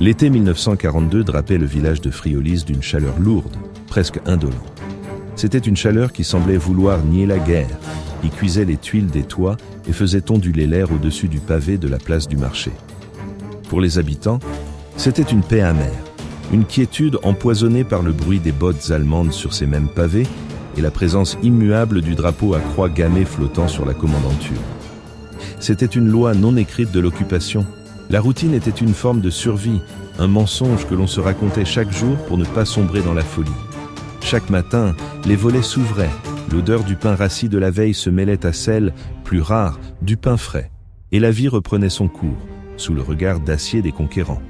L'été 1942 drapait le village de Friolis d'une chaleur lourde, presque indolente. C'était une chaleur qui semblait vouloir nier la guerre, qui cuisait les tuiles des toits et faisait onduler l'air au-dessus du pavé de la place du marché. Pour les habitants, c'était une paix amère, une quiétude empoisonnée par le bruit des bottes allemandes sur ces mêmes pavés et la présence immuable du drapeau à croix gammée flottant sur la commandanture. C'était une loi non écrite de l'occupation. La routine était une forme de survie, un mensonge que l'on se racontait chaque jour pour ne pas sombrer dans la folie. Chaque matin, les volets s'ouvraient, l'odeur du pain rassis de la veille se mêlait à celle, plus rare, du pain frais, et la vie reprenait son cours, sous le regard d'acier des conquérants.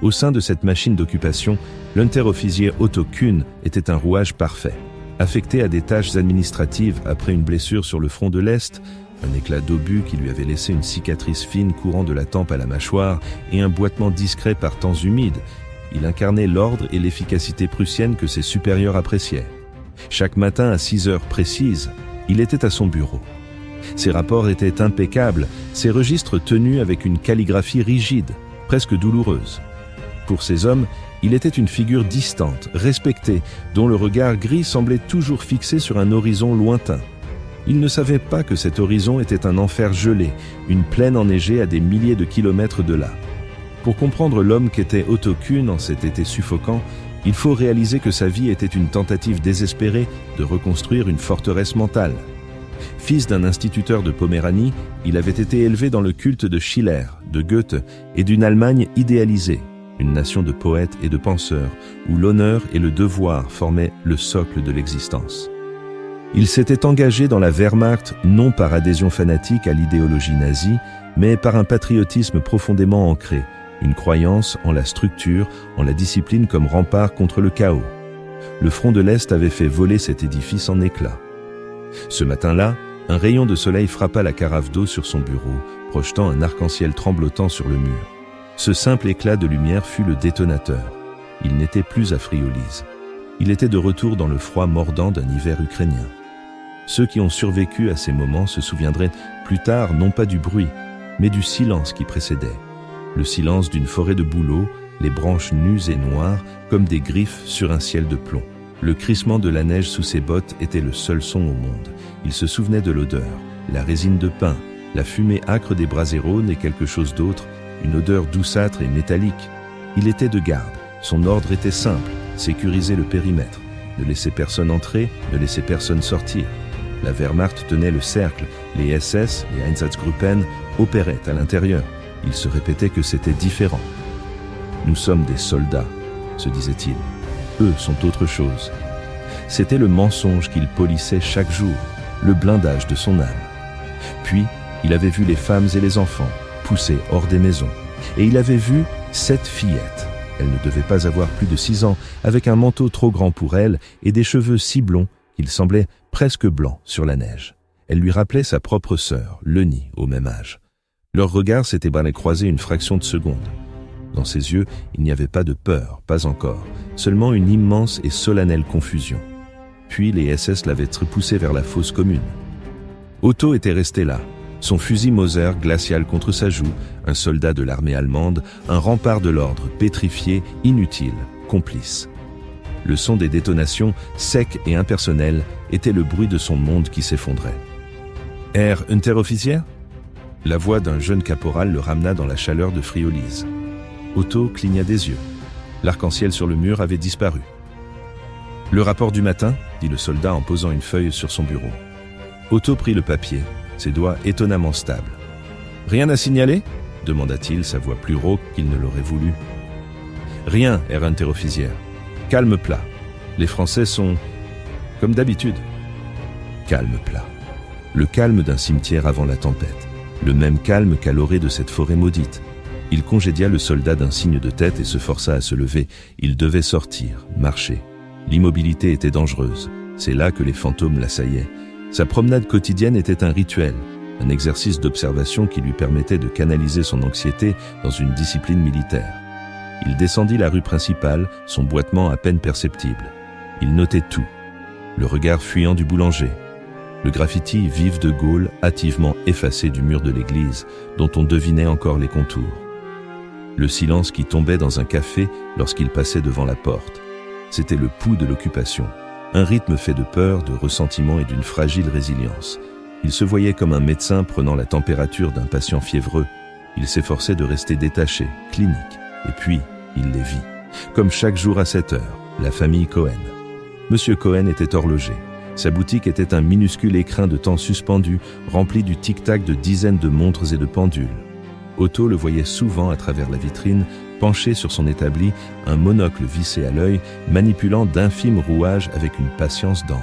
Au sein de cette machine d'occupation, l'unterofficier Otto Kuhn était un rouage parfait. Affecté à des tâches administratives après une blessure sur le front de l'Est, un éclat d'obus qui lui avait laissé une cicatrice fine courant de la tempe à la mâchoire et un boitement discret par temps humides, il incarnait l'ordre et l'efficacité prussienne que ses supérieurs appréciaient. Chaque matin à 6 heures précises, il était à son bureau. Ses rapports étaient impeccables, ses registres tenus avec une calligraphie rigide, presque douloureuse. Pour ces hommes, il était une figure distante, respectée, dont le regard gris semblait toujours fixé sur un horizon lointain. Ils ne savaient pas que cet horizon était un enfer gelé, une plaine enneigée à des milliers de kilomètres de là. Pour comprendre l'homme qu'était Otto Kuhn en cet été suffocant, il faut réaliser que sa vie était une tentative désespérée de reconstruire une forteresse mentale. Fils d'un instituteur de Poméranie, il avait été élevé dans le culte de Schiller, de Goethe et d'une Allemagne idéalisée, une nation de poètes et de penseurs, où l'honneur et le devoir formaient le socle de l'existence. Il s'était engagé dans la Wehrmacht non par adhésion fanatique à l'idéologie nazie, mais par un patriotisme profondément ancré, une croyance en la structure, en la discipline comme rempart contre le chaos. Le front de l'Est avait fait voler cet édifice en éclats. Ce matin-là, un rayon de soleil frappa la carafe d'eau sur son bureau, projetant un arc-en-ciel tremblotant sur le mur. Ce simple éclat de lumière fut le détonateur. Il n'était plus à Friolis. Il était de retour dans le froid mordant d'un hiver ukrainien. Ceux qui ont survécu à ces moments se souviendraient plus tard non pas du bruit, mais du silence qui précédait. Le silence d'une forêt de bouleaux, les branches nues et noires comme des griffes sur un ciel de plomb. Le crissement de la neige sous ses bottes était le seul son au monde. Il se souvenait de l'odeur, la résine de pin, la fumée âcre des brasérones et quelque chose d'autre, une odeur douceâtre et métallique. Il était de garde, son ordre était simple, sécuriser le périmètre. Ne laisser personne entrer, ne laisser personne sortir. La Wehrmacht tenait le cercle, les SS, les Einsatzgruppen, opéraient à l'intérieur. Il se répétait que c'était différent. « Nous sommes des soldats », se disait-il. « Eux sont autre chose. » C'était le mensonge qu'il polissait chaque jour, le blindage de son âme. Puis, il avait vu les femmes et les enfants, poussés hors des maisons. Et il avait vu 7 fillettes. Elle ne devait pas avoir plus de 6 ans, avec un manteau trop grand pour elle et des cheveux si blonds qu'il semblait presque blanc sur la neige. Elle lui rappelait sa propre sœur, Leni, au même âge. Leurs regards s'étaient croisés une fraction de seconde. Dans ses yeux, il n'y avait pas de peur, pas encore, seulement une immense et solennelle confusion. Puis les SS l'avaient repoussé vers la fosse commune. Otto était resté là, son fusil Mauser glacial contre sa joue, un soldat de l'armée allemande, un rempart de l'ordre, pétrifié, inutile, complice. Le son des détonations, sec et impersonnel, était le bruit de son monde qui s'effondrait. « Herr Unteroffizier ?» La voix d'un jeune caporal le ramena dans la chaleur de Friolis. Otto cligna des yeux. L'arc-en-ciel sur le mur avait disparu. « Le rapport du matin ?» dit le soldat en posant une feuille sur son bureau. Otto prit le papier, ses doigts étonnamment stables. « Rien à signaler ?» demanda-t-il, sa voix plus rauque qu'il ne l'aurait voulu. « Rien, Herr Unteroffizier. Calme plat. Les Français sont... comme d'habitude. » Calme plat. Le calme d'un cimetière avant la tempête. Le même calme qu'à l'orée de cette forêt maudite. Il congédia le soldat d'un signe de tête et se força à se lever. Il devait sortir, marcher. L'immobilité était dangereuse. C'est là que les fantômes l'assaillaient. Sa promenade quotidienne était un rituel, un exercice d'observation qui lui permettait de canaliser son anxiété dans une discipline militaire. Il descendit la rue principale, son boitement à peine perceptible. Il notait tout. Le regard fuyant du boulanger. Le graffiti Vive de Gaulle hâtivement effacé du mur de l'église, dont on devinait encore les contours. Le silence qui tombait dans un café lorsqu'il passait devant la porte. C'était le pouls de l'occupation. Un rythme fait de peur, de ressentiment et d'une fragile résilience. Il se voyait comme un médecin prenant la température d'un patient fiévreux. Il s'efforçait de rester détaché, clinique. Et puis, il les vit. Comme chaque jour à 7 heures, la famille Cohen. Monsieur Cohen était horloger. Sa boutique était un minuscule écrin de temps suspendu, rempli du tic-tac de dizaines de montres et de pendules. Otto le voyait souvent à travers la vitrine, penché sur son établi, un monocle vissé à l'œil, manipulant d'infimes rouages avec une patience d'ange.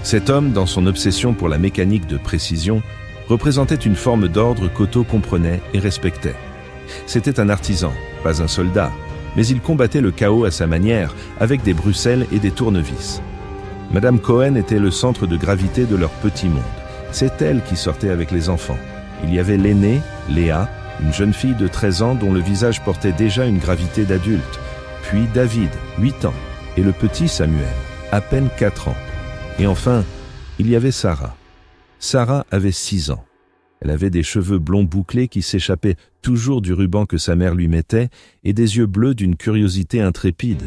Cet homme, dans son obsession pour la mécanique de précision, représentait une forme d'ordre qu'Otto comprenait et respectait. C'était un artisan, pas un soldat, mais il combattait le chaos à sa manière, avec des bruxelles et des tournevis. Madame Cohen était le centre de gravité de leur petit monde. C'est elle qui sortait avec les enfants. Il y avait l'aînée, Léa, une jeune fille de 13 ans dont le visage portait déjà une gravité d'adulte, puis David, 8 ans, et le petit Samuel, à peine 4 ans. Et enfin, il y avait Sarah. Sarah avait 6 ans. Elle avait des cheveux blonds bouclés qui s'échappaient toujours du ruban que sa mère lui mettait et des yeux bleus d'une curiosité intrépide.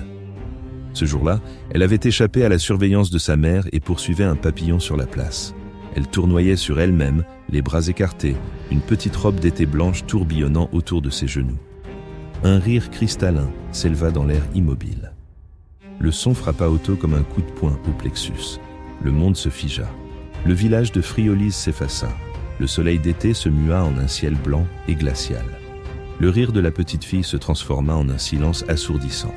Ce jour-là, elle avait échappé à la surveillance de sa mère et poursuivait un papillon sur la place. Elle tournoyait sur elle-même, les bras écartés, une petite robe d'été blanche tourbillonnant autour de ses genoux. Un rire cristallin s'éleva dans l'air immobile. Le son frappa Otto comme un coup de poing au plexus. Le monde se figea. Le village de Friolise s'effaça. Le soleil d'été se mua en un ciel blanc et glacial. Le rire de la petite fille se transforma en un silence assourdissant.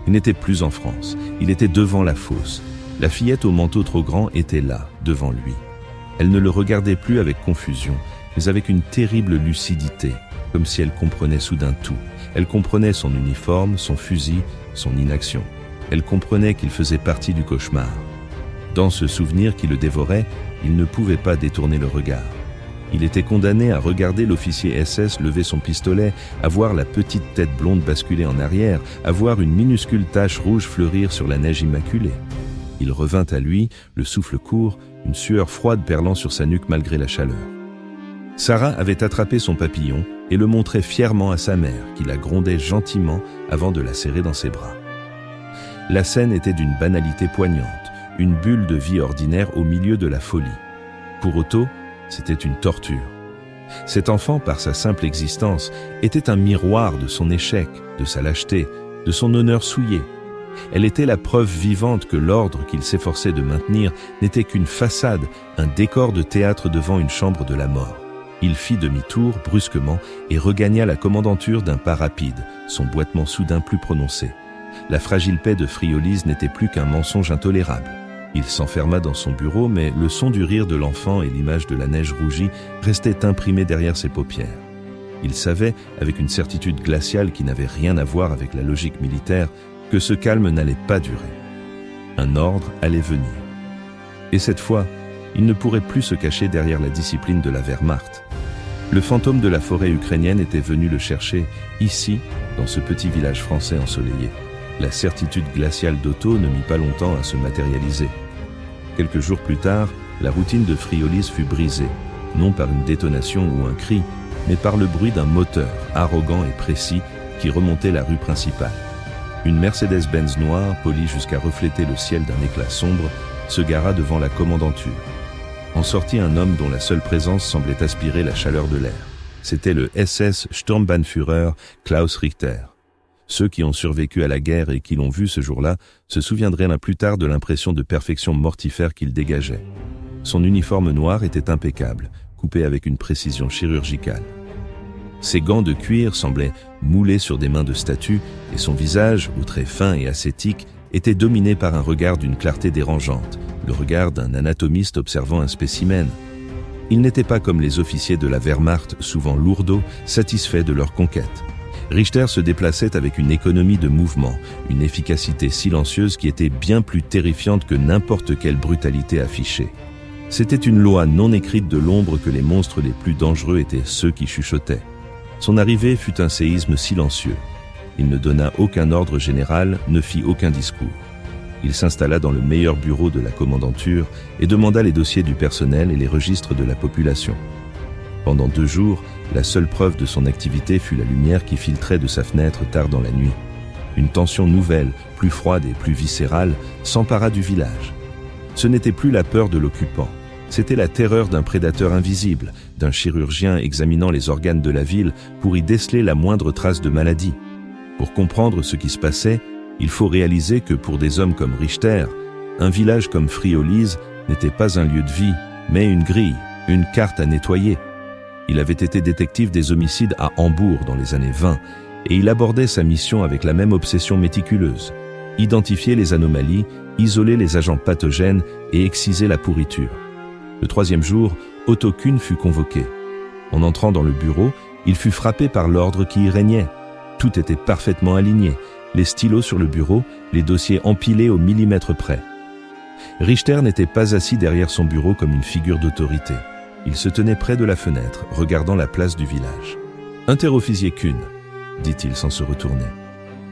Il n'était plus en France, il était devant la fosse. La fillette au manteau trop grand était là, devant lui. Elle ne le regardait plus avec confusion, mais avec une terrible lucidité, comme si elle comprenait soudain tout. Elle comprenait son uniforme, son fusil, son inaction. Elle comprenait qu'il faisait partie du cauchemar. Dans ce souvenir qui le dévorait, il ne pouvait pas détourner le regard. Il était condamné à regarder l'officier SS lever son pistolet, à voir la petite tête blonde basculer en arrière, à voir une minuscule tache rouge fleurir sur la neige immaculée. Il revint à lui, le souffle court, une sueur froide perlant sur sa nuque malgré la chaleur. Sarah avait attrapé son papillon et le montrait fièrement à sa mère, qui la grondait gentiment avant de la serrer dans ses bras. La scène était d'une banalité poignante, une bulle de vie ordinaire au milieu de la folie. Pour Otto, c'était une torture. Cet enfant, par sa simple existence, était un miroir de son échec, de sa lâcheté, de son honneur souillé. Elle était la preuve vivante que l'ordre qu'il s'efforçait de maintenir n'était qu'une façade, un décor de théâtre devant une chambre de la mort. Il fit demi-tour brusquement et regagna la commandanture d'un pas rapide, son boitement soudain plus prononcé. La fragile paix de Friolise n'était plus qu'un mensonge intolérable. Il s'enferma dans son bureau, mais le son du rire de l'enfant et l'image de la neige rougie restaient imprimés derrière ses paupières. Il savait, avec une certitude glaciale qui n'avait rien à voir avec la logique militaire, que ce calme n'allait pas durer. Un ordre allait venir. Et cette fois, il ne pourrait plus se cacher derrière la discipline de la Wehrmacht. Le fantôme de la forêt ukrainienne était venu le chercher, ici, dans ce petit village français ensoleillé. La certitude glaciale d'Otto ne mit pas longtemps à se matérialiser. Quelques jours plus tard, la routine de Friolise fut brisée, non par une détonation ou un cri, mais par le bruit d'un moteur, arrogant et précis, qui remontait la rue principale. Une Mercedes-Benz noire, polie jusqu'à refléter le ciel d'un éclat sombre, se gara devant la commandanture. En sortit un homme dont la seule présence semblait aspirer la chaleur de l'air. C'était le SS Sturmbannführer Klaus Richter. Ceux qui ont survécu à la guerre et qui l'ont vu ce jour-là se souviendraient l'un plus tard de l'impression de perfection mortifère qu'il dégageait. Son uniforme noir était impeccable, coupé avec une précision chirurgicale. Ses gants de cuir semblaient moulés sur des mains de statue et son visage, aux traits fins et ascétiques, était dominé par un regard d'une clarté dérangeante, le regard d'un anatomiste observant un spécimen. Il n'était pas comme les officiers de la Wehrmacht, souvent lourdeaux, satisfaits de leur conquête. Richter se déplaçait avec une économie de mouvement, une efficacité silencieuse qui était bien plus terrifiante que n'importe quelle brutalité affichée. C'était une loi non écrite de l'ombre que les monstres les plus dangereux étaient ceux qui chuchotaient. Son arrivée fut un séisme silencieux. Il ne donna aucun ordre général, ne fit aucun discours. Il s'installa dans le meilleur bureau de la commandanture et demanda les dossiers du personnel et les registres de la population. Pendant 2 jours, la seule preuve de son activité fut la lumière qui filtrait de sa fenêtre tard dans la nuit. Une tension nouvelle, plus froide et plus viscérale, s'empara du village. Ce n'était plus la peur de l'occupant. C'était la terreur d'un prédateur invisible, d'un chirurgien examinant les organes de la ville pour y déceler la moindre trace de maladie. Pour comprendre ce qui se passait, il faut réaliser que pour des hommes comme Richter, un village comme Friolise n'était pas un lieu de vie, mais une grille, une carte à nettoyer. Il avait été détective des homicides à Hambourg dans les années 20, et il abordait sa mission avec la même obsession méticuleuse. Identifier les anomalies, isoler les agents pathogènes et exciser la pourriture. Le 3e jour, Otto Kuhn fut convoqué. En entrant dans le bureau, il fut frappé par l'ordre qui y régnait. Tout était parfaitement aligné, les stylos sur le bureau, les dossiers empilés au millimètre près. Richter n'était pas assis derrière son bureau comme une figure d'autorité. Il se tenait près de la fenêtre, regardant la place du village. « Interofficier Kuhn », dit-il sans se retourner.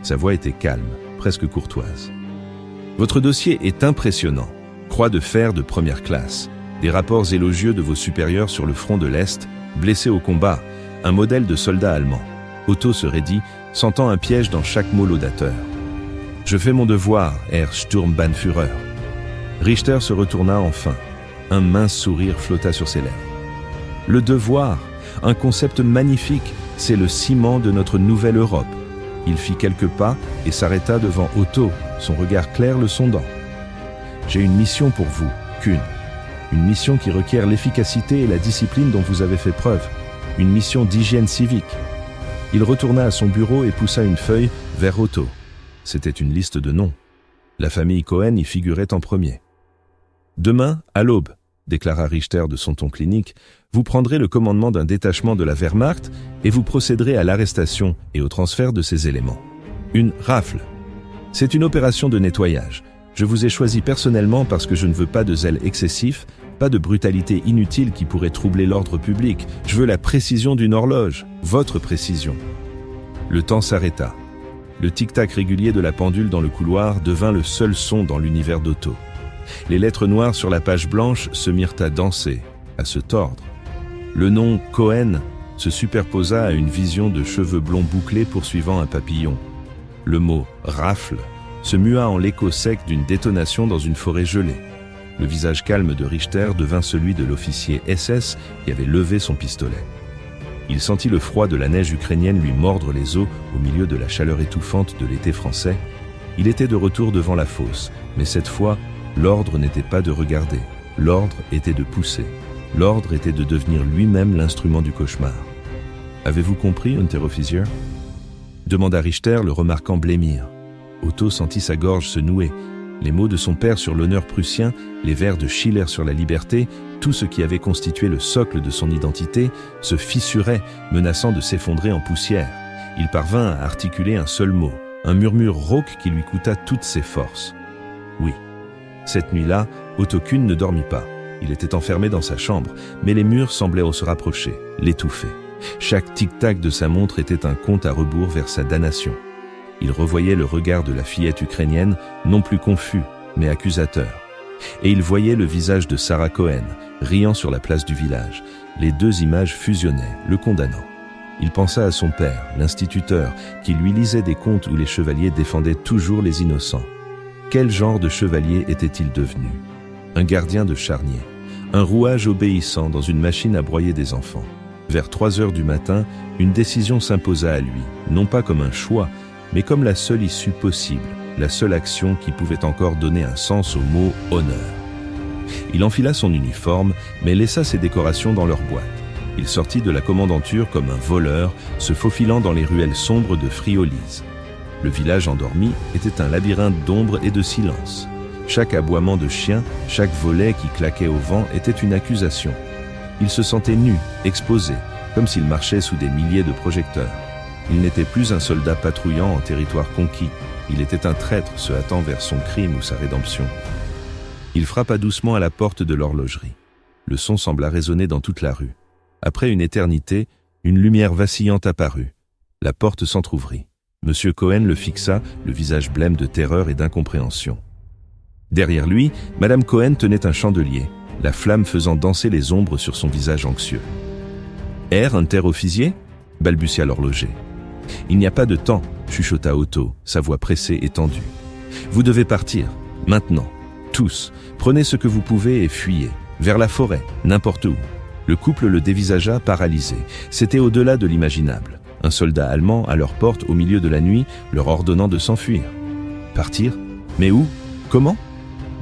Sa voix était calme, presque courtoise. « Votre dossier est impressionnant. Croix de fer de première classe. Des rapports élogieux de vos supérieurs sur le front de l'Est, blessés au combat, un modèle de soldat allemand. » Otto se raidit, sentant un piège dans chaque mot laudateur. « Je fais mon devoir, Herr Sturmbannführer. » Richter se retourna enfin. Un mince sourire flotta sur ses lèvres. « Le devoir, un concept magnifique, c'est le ciment de notre nouvelle Europe. » Il fit quelques pas et s'arrêta devant Otto, son regard clair le sondant. « J'ai une mission pour vous, Kuhn. Une mission qui requiert l'efficacité et la discipline dont vous avez fait preuve. Une mission d'hygiène civique. » Il retourna à son bureau et poussa une feuille vers Otto. C'était une liste de noms. La famille Cohen y figurait en premier. « Demain, à l'aube, » déclara Richter de son ton clinique, « vous prendrez le commandement d'un détachement de la Wehrmacht et vous procéderez à l'arrestation et au transfert de ces éléments. Une rafle. C'est une opération de nettoyage. Je vous ai choisi personnellement parce que je ne veux pas de zèle excessif, pas de brutalité inutile qui pourrait troubler l'ordre public. Je veux la précision d'une horloge, votre précision. » Le temps s'arrêta. Le tic-tac régulier de la pendule dans le couloir devint le seul son dans l'univers d'Otto. Les lettres noires sur la page blanche se mirent à danser, à se tordre. Le nom Cohen se superposa à une vision de cheveux blonds bouclés poursuivant un papillon. Le mot « rafle » se mua en l'écho sec d'une détonation dans une forêt gelée. Le visage calme de Richter devint celui de l'officier SS qui avait levé son pistolet. Il sentit le froid de la neige ukrainienne lui mordre les os au milieu de la chaleur étouffante de l'été français. Il était de retour devant la fosse, mais cette fois, l'ordre n'était pas de regarder, l'ordre était de pousser. L'ordre était de devenir lui-même l'instrument du cauchemar. « Avez-vous compris, Unterofficier » demanda Richter, le remarquant blêmir. Otto sentit sa gorge se nouer. Les mots de son père sur l'honneur prussien, les vers de Schiller sur la liberté, tout ce qui avait constitué le socle de son identité, se fissurait, menaçant de s'effondrer en poussière. Il parvint à articuler un seul mot, un murmure rauque qui lui coûta toutes ses forces. Oui. Cette nuit-là, Otto Kuhn ne dormit pas. Il était enfermé dans sa chambre, mais les murs semblaient se rapprocher, l'étouffer. Chaque tic-tac de sa montre était un compte à rebours vers sa damnation. Il revoyait le regard de la fillette ukrainienne, non plus confus, mais accusateur. Et il voyait le visage de Sarah Cohen, riant sur la place du village. Les deux images fusionnaient, le condamnant. Il pensa à son père, l'instituteur, qui lui lisait des contes où les chevaliers défendaient toujours les innocents. Quel genre de chevalier était-il devenu ? Un gardien de charnier, un rouage obéissant dans une machine à broyer des enfants. Vers 3 heures du matin, une décision s'imposa à lui, non pas comme un choix, mais comme la seule issue possible, la seule action qui pouvait encore donner un sens au mot « honneur ». Il enfila son uniforme, mais laissa ses décorations dans leur boîte. Il sortit de la commandanture comme un voleur, se faufilant dans les ruelles sombres de Friolise. Le village endormi était un labyrinthe d'ombre et de silence. Chaque aboiement de chien, chaque volet qui claquait au vent était une accusation. Il se sentait nu, exposé, comme s'il marchait sous des milliers de projecteurs. Il n'était plus un soldat patrouillant en territoire conquis. Il était un traître se hâtant vers son crime ou sa rédemption. Il frappa doucement à la porte de l'horlogerie. Le son sembla résonner dans toute la rue. Après une éternité, une lumière vacillante apparut. La porte s'entr'ouvrit. Monsieur Cohen le fixa, le visage blême de terreur et d'incompréhension. Derrière lui, Madame Cohen tenait un chandelier, la flamme faisant danser les ombres sur son visage anxieux. Interofficier » balbutia l'horloger. « Il n'y a pas de temps » chuchota Otto, sa voix pressée et tendue. « Vous devez partir, maintenant, tous. Prenez ce que vous pouvez et fuyez, vers la forêt, n'importe où. » Le couple le dévisagea paralysé. C'était au-delà de l'imaginable. Un soldat allemand à leur porte au milieu de la nuit, leur ordonnant de s'enfuir. Partir ? Mais où ? Comment ?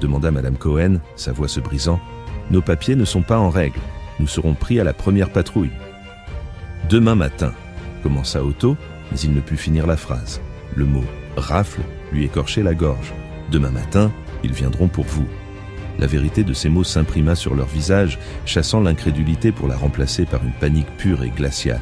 Demanda Madame Cohen, sa voix se brisant. Nos papiers ne sont pas en règle. Nous serons pris à la première patrouille. Demain matin, commença Otto, mais il ne put finir la phrase. Le mot « rafle » lui écorchait la gorge. Demain matin, ils viendront pour vous. La vérité de ces mots s'imprima sur leur visage, chassant l'incrédulité pour la remplacer par une panique pure et glaciale.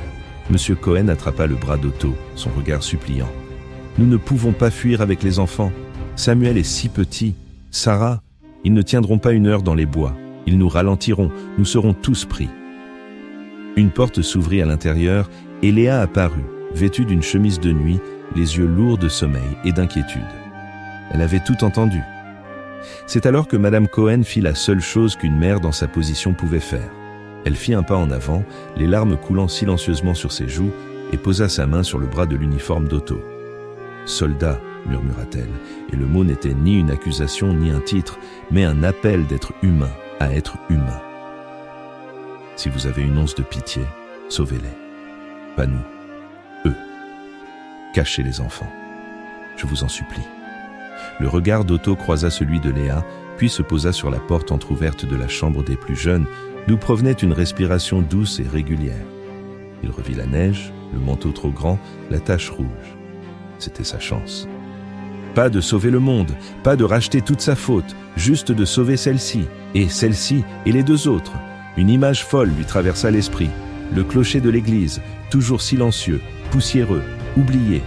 Monsieur Cohen attrapa le bras d'Otto, son regard suppliant. « Nous ne pouvons pas fuir avec les enfants. Samuel est si petit. Sarah, ils ne tiendront pas une heure dans les bois. Ils nous ralentiront, nous serons tous pris. » Une porte s'ouvrit à l'intérieur et Léa apparut, vêtue d'une chemise de nuit, les yeux lourds de sommeil et d'inquiétude. Elle avait tout entendu. C'est alors que Madame Cohen fit la seule chose qu'une mère dans sa position pouvait faire. Elle fit un pas en avant, les larmes coulant silencieusement sur ses joues, et posa sa main sur le bras de l'uniforme d'Otto. « Soldat », murmura-t-elle, et le mot n'était ni une accusation ni un titre, mais un appel d'être humain à être humain. Si vous avez une once de pitié, sauvez-les. Pas nous, eux. Cachez les enfants. Je vous en supplie. Le regard d'Otto croisa celui de Léa, puis se posa sur la porte entr'ouverte de la chambre des plus jeunes, d'où provenait une respiration douce et régulière. Il revit la neige, le manteau trop grand, la tache rouge. C'était sa chance. Pas de sauver le monde, pas de racheter toute sa faute, juste de sauver celle-ci, et les deux autres. Une image folle lui traversa l'esprit. Le clocher de l'église, toujours silencieux, poussiéreux, oublié.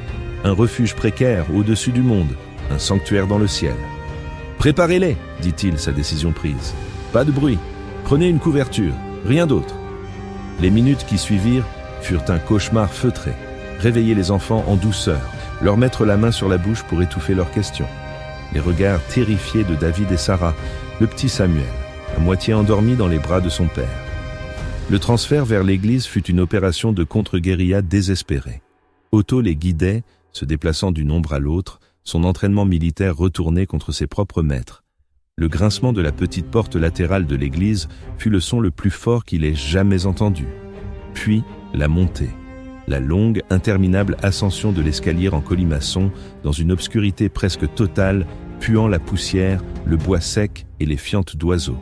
Un refuge précaire au-dessus du monde, un sanctuaire dans le ciel. « Préparez-les » dit-il, sa décision prise. « Pas de bruit, prenez une couverture, rien d'autre. » Les minutes qui suivirent furent un cauchemar feutré. Réveiller les enfants en douceur, leur mettre la main sur la bouche pour étouffer leurs questions. Les regards terrifiés de David et Sarah, le petit Samuel, à moitié endormi dans les bras de son père. Le transfert vers l'église fut une opération de contre-guérilla désespérée. Otto les guidait, se déplaçant d'une ombre à l'autre, son entraînement militaire retourné contre ses propres maîtres. Le grincement de la petite porte latérale de l'église fut le son le plus fort qu'il ait jamais entendu. Puis, la montée. La longue, interminable ascension de l'escalier en colimaçon, dans une obscurité presque totale, puant la poussière, le bois sec et les fientes d'oiseaux.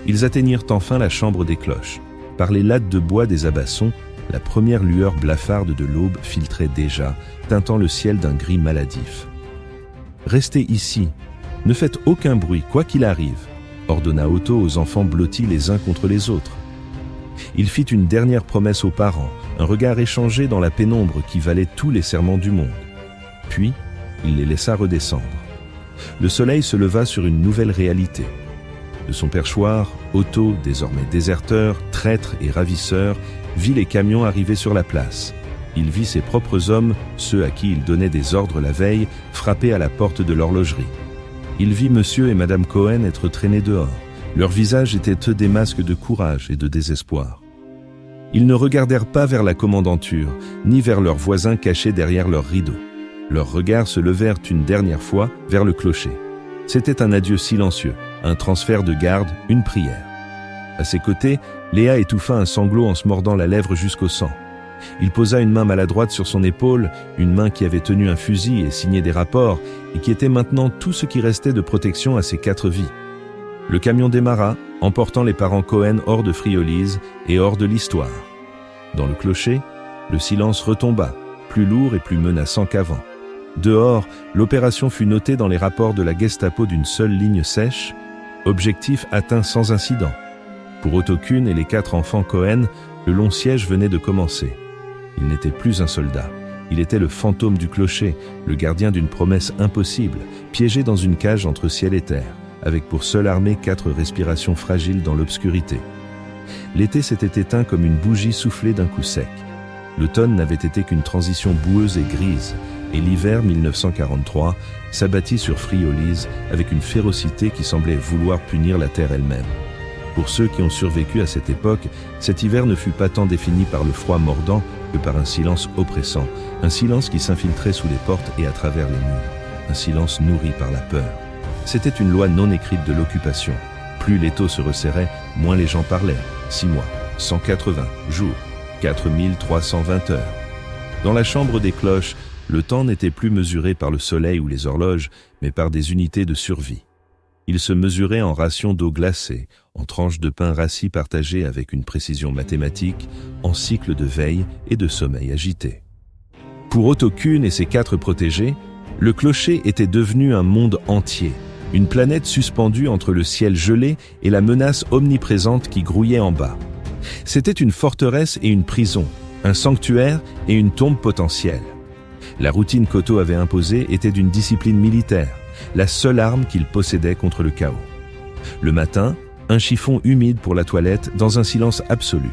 Ils atteignirent enfin la chambre des cloches. Par les lattes de bois des abassons, la première lueur blafarde de l'aube filtrait déjà, teintant le ciel d'un gris maladif. « Restez ici, ne faites aucun bruit, quoi qu'il arrive », ordonna Otto aux enfants blottis les uns contre les autres. Il fit une dernière promesse aux parents, un regard échangé dans la pénombre qui valait tous les serments du monde. Puis, il les laissa redescendre. Le soleil se leva sur une nouvelle réalité. De son perchoir, Otto, désormais déserteur, traître et ravisseur, vit les camions arriver sur la place. Il vit ses propres hommes, ceux à qui il donnait des ordres la veille, frapper à la porte de l'horlogerie. Il vit monsieur et madame Cohen être traînés dehors. Leurs visages étaient eux des masques de courage et de désespoir. Ils ne regardèrent pas vers la commandanture, ni vers leurs voisins cachés derrière leurs rideaux. Leurs regards se levèrent une dernière fois vers le clocher. C'était un adieu silencieux, un transfert de garde, une prière. À ses côtés, Léa étouffa un sanglot en se mordant la lèvre jusqu'au sang. Il posa une main maladroite sur son épaule, une main qui avait tenu un fusil et signé des rapports, et qui était maintenant tout ce qui restait de protection à ses 4 vies. Le camion démarra, emportant les parents Cohen hors de Friolise et hors de l'histoire. Dans le clocher, le silence retomba, plus lourd et plus menaçant qu'avant. Dehors, l'opération fut notée dans les rapports de la Gestapo d'une seule ligne sèche, objectif atteint sans incident. Pour Otto Kuhn et les 4 enfants Cohen, le long siège venait de commencer. Il n'était plus un soldat. Il était le fantôme du clocher, le gardien d'une promesse impossible, piégé dans une cage entre ciel et terre, avec pour seule armée 4 respirations fragiles dans l'obscurité. L'été s'était éteint comme une bougie soufflée d'un coup sec. L'automne n'avait été qu'une transition boueuse et grise, et l'hiver 1943 s'abattit sur Friolise avec une férocité qui semblait vouloir punir la terre elle-même. Pour ceux qui ont survécu à cette époque, cet hiver ne fut pas tant défini par le froid mordant que par un silence oppressant, un silence qui s'infiltrait sous les portes et à travers les murs, un silence nourri par la peur. C'était une loi non écrite de l'occupation. Plus l'étau se resserrait, moins les gens parlaient. 6 mois, 180 jours, 4320 heures. Dans la chambre des cloches, le temps n'était plus mesuré par le soleil ou les horloges, mais par des unités de survie. Il se mesurait en rations d'eau glacée, en tranches de pain rassis partagées avec une précision mathématique, en cycles de veille et de sommeil agité. Pour Otto Kuhn et ses 4 protégés, le clocher était devenu un monde entier, une planète suspendue entre le ciel gelé et la menace omniprésente qui grouillait en bas. C'était une forteresse et une prison, un sanctuaire et une tombe potentielle. La routine qu'Otto avait imposée était d'une discipline militaire, la seule arme qu'il possédait contre le chaos. Le matin, un chiffon humide pour la toilette dans un silence absolu.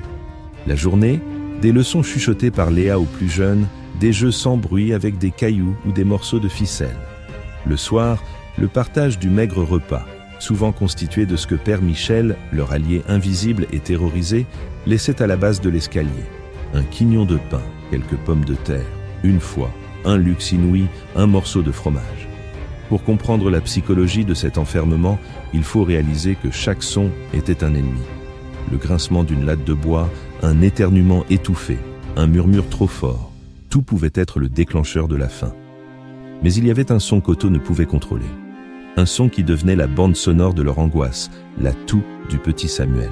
La journée, des leçons chuchotées par Léa aux plus jeunes, des jeux sans bruit avec des cailloux ou des morceaux de ficelle. Le soir, le partage du maigre repas, souvent constitué de ce que Père Michel, leur allié invisible et terrorisé, laissait à la base de l'escalier. Un quignon de pain, quelques pommes de terre, une fois, un luxe inouï, un morceau de fromage. Pour comprendre la psychologie de cet enfermement, il faut réaliser que chaque son était un ennemi. Le grincement d'une latte de bois, un éternuement étouffé, un murmure trop fort, tout pouvait être le déclencheur de la faim. Mais il y avait un son qu'Otto ne pouvait contrôler. Un son qui devenait la bande sonore de leur angoisse, la toux du petit Samuel.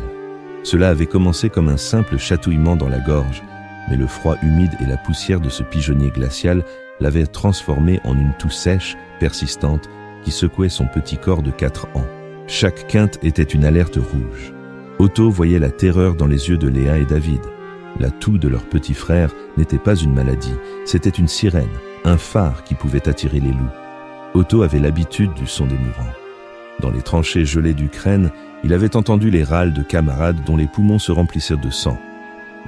Cela avait commencé comme un simple chatouillement dans la gorge, mais le froid humide et la poussière de ce pigeonnier glacial l'avaient transformé en une toux sèche, persistante, qui secouait son petit corps de 4 ans. Chaque quinte était une alerte rouge. Otto voyait la terreur dans les yeux de Léa et David. La toux de leur petit frère n'était pas une maladie, c'était une sirène, un phare qui pouvait attirer les loups. Otto avait l'habitude du son des mourants. Dans les tranchées gelées d'Ukraine, il avait entendu les râles de camarades dont les poumons se remplissaient de sang.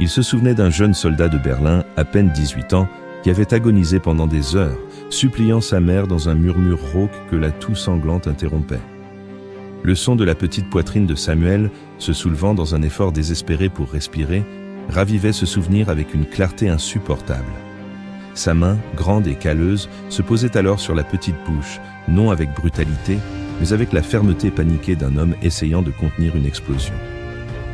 Il se souvenait d'un jeune soldat de Berlin, à peine 18 ans, qui avait agonisé pendant des heures, suppliant sa mère dans un murmure rauque que la toux sanglante interrompait. Le son de la petite poitrine de Samuel, se soulevant dans un effort désespéré pour respirer, ravivait ce souvenir avec une clarté insupportable. Sa main, grande et calleuse, se posait alors sur la petite bouche, non avec brutalité, mais avec la fermeté paniquée d'un homme essayant de contenir une explosion.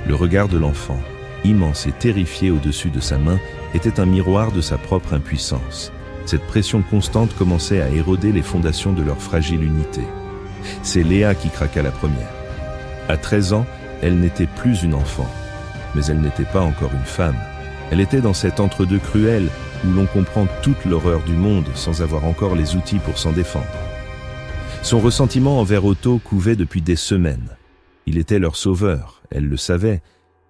Le regard de l'enfant, immense et terrifié au-dessus de sa main, était un miroir de sa propre impuissance. Cette pression constante commençait à éroder les fondations de leur fragile unité. C'est Léa qui craqua la première. À 13 ans, elle n'était plus une enfant, mais elle n'était pas encore une femme. Elle était dans cet entre-deux cruel où l'on comprend toute l'horreur du monde sans avoir encore les outils pour s'en défendre. Son ressentiment envers Otto couvait depuis des semaines. Il était leur sauveur, elle le savait,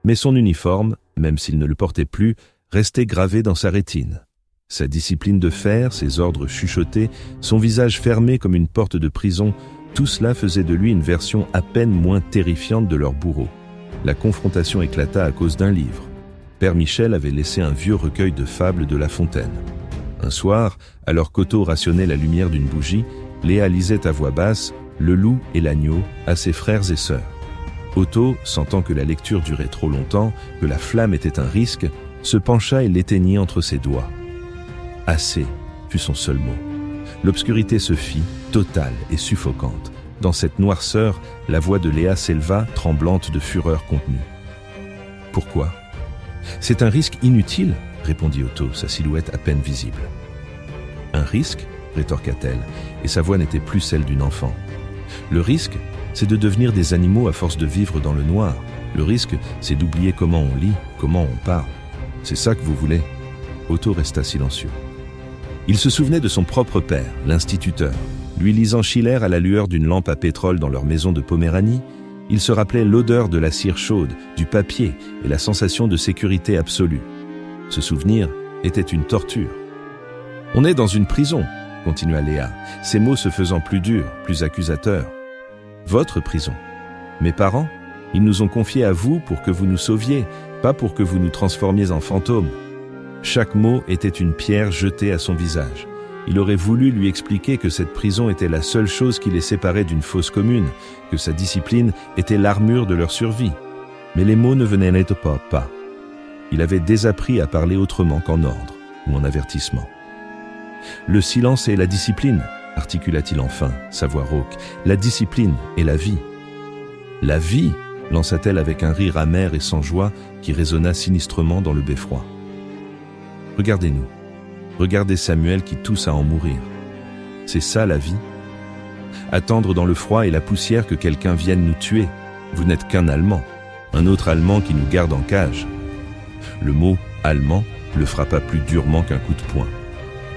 mais son uniforme, même s'il ne le portait plus, restait gravé dans sa rétine. Sa discipline de fer, ses ordres chuchotés, son visage fermé comme une porte de prison, tout cela faisait de lui une version à peine moins terrifiante de leur bourreau. La confrontation éclata à cause d'un livre. Père Michel avait laissé un vieux recueil de fables de La Fontaine. Un soir, alors qu'Otto rationnait la lumière d'une bougie, Léa lisait à voix basse « Le loup et l'agneau » à ses frères et sœurs. Otto, sentant que la lecture durait trop longtemps, que la flamme était un risque, se pencha et l'éteignit entre ses doigts. « Assez » fut son seul mot. L'obscurité se fit, totale et suffocante. Dans cette noirceur, la voix de Léa s'éleva, tremblante de fureur contenue. « Pourquoi ? C'est un risque inutile, répondit Otto, sa silhouette à peine visible. Un risque, rétorqua-t-elle, et sa voix n'était plus celle d'une enfant. Le risque, c'est de devenir des animaux à force de vivre dans le noir. Le risque, c'est d'oublier comment on lit, comment on parle. C'est ça que vous voulez ? Otto resta silencieux. Il se souvenait de son propre père, l'instituteur. Lui lisant Schiller à la lueur d'une lampe à pétrole dans leur maison de Poméranie, il se rappelait l'odeur de la cire chaude, du papier et la sensation de sécurité absolue. Ce souvenir était une torture. « On est dans une prison », continua Léa, ses mots se faisant plus durs, plus accusateurs. « Votre prison. Mes parents, ils nous ont confiés à vous pour que vous nous sauviez, pas pour que vous nous transformiez en fantômes. » Chaque mot était une pierre jetée à son visage. Il aurait voulu lui expliquer que cette prison était la seule chose qui les séparait d'une fosse commune, que sa discipline était l'armure de leur survie. Mais les mots ne venaient pas. Il avait désappris à parler autrement qu'en ordre ou en avertissement. « Le silence et la discipline », articula-t-il enfin, sa voix rauque. « La discipline et la vie. »« La vie » lança-t-elle avec un rire amer et sans joie qui résonna sinistrement dans le beffroi. « Regardez-nous. Regardez Samuel qui tousse à en mourir. C'est ça la vie? Attendre dans le froid et la poussière que quelqu'un vienne nous tuer. Vous n'êtes qu'un Allemand, un autre Allemand qui nous garde en cage. » Le mot « allemand » le frappa plus durement qu'un coup de poing.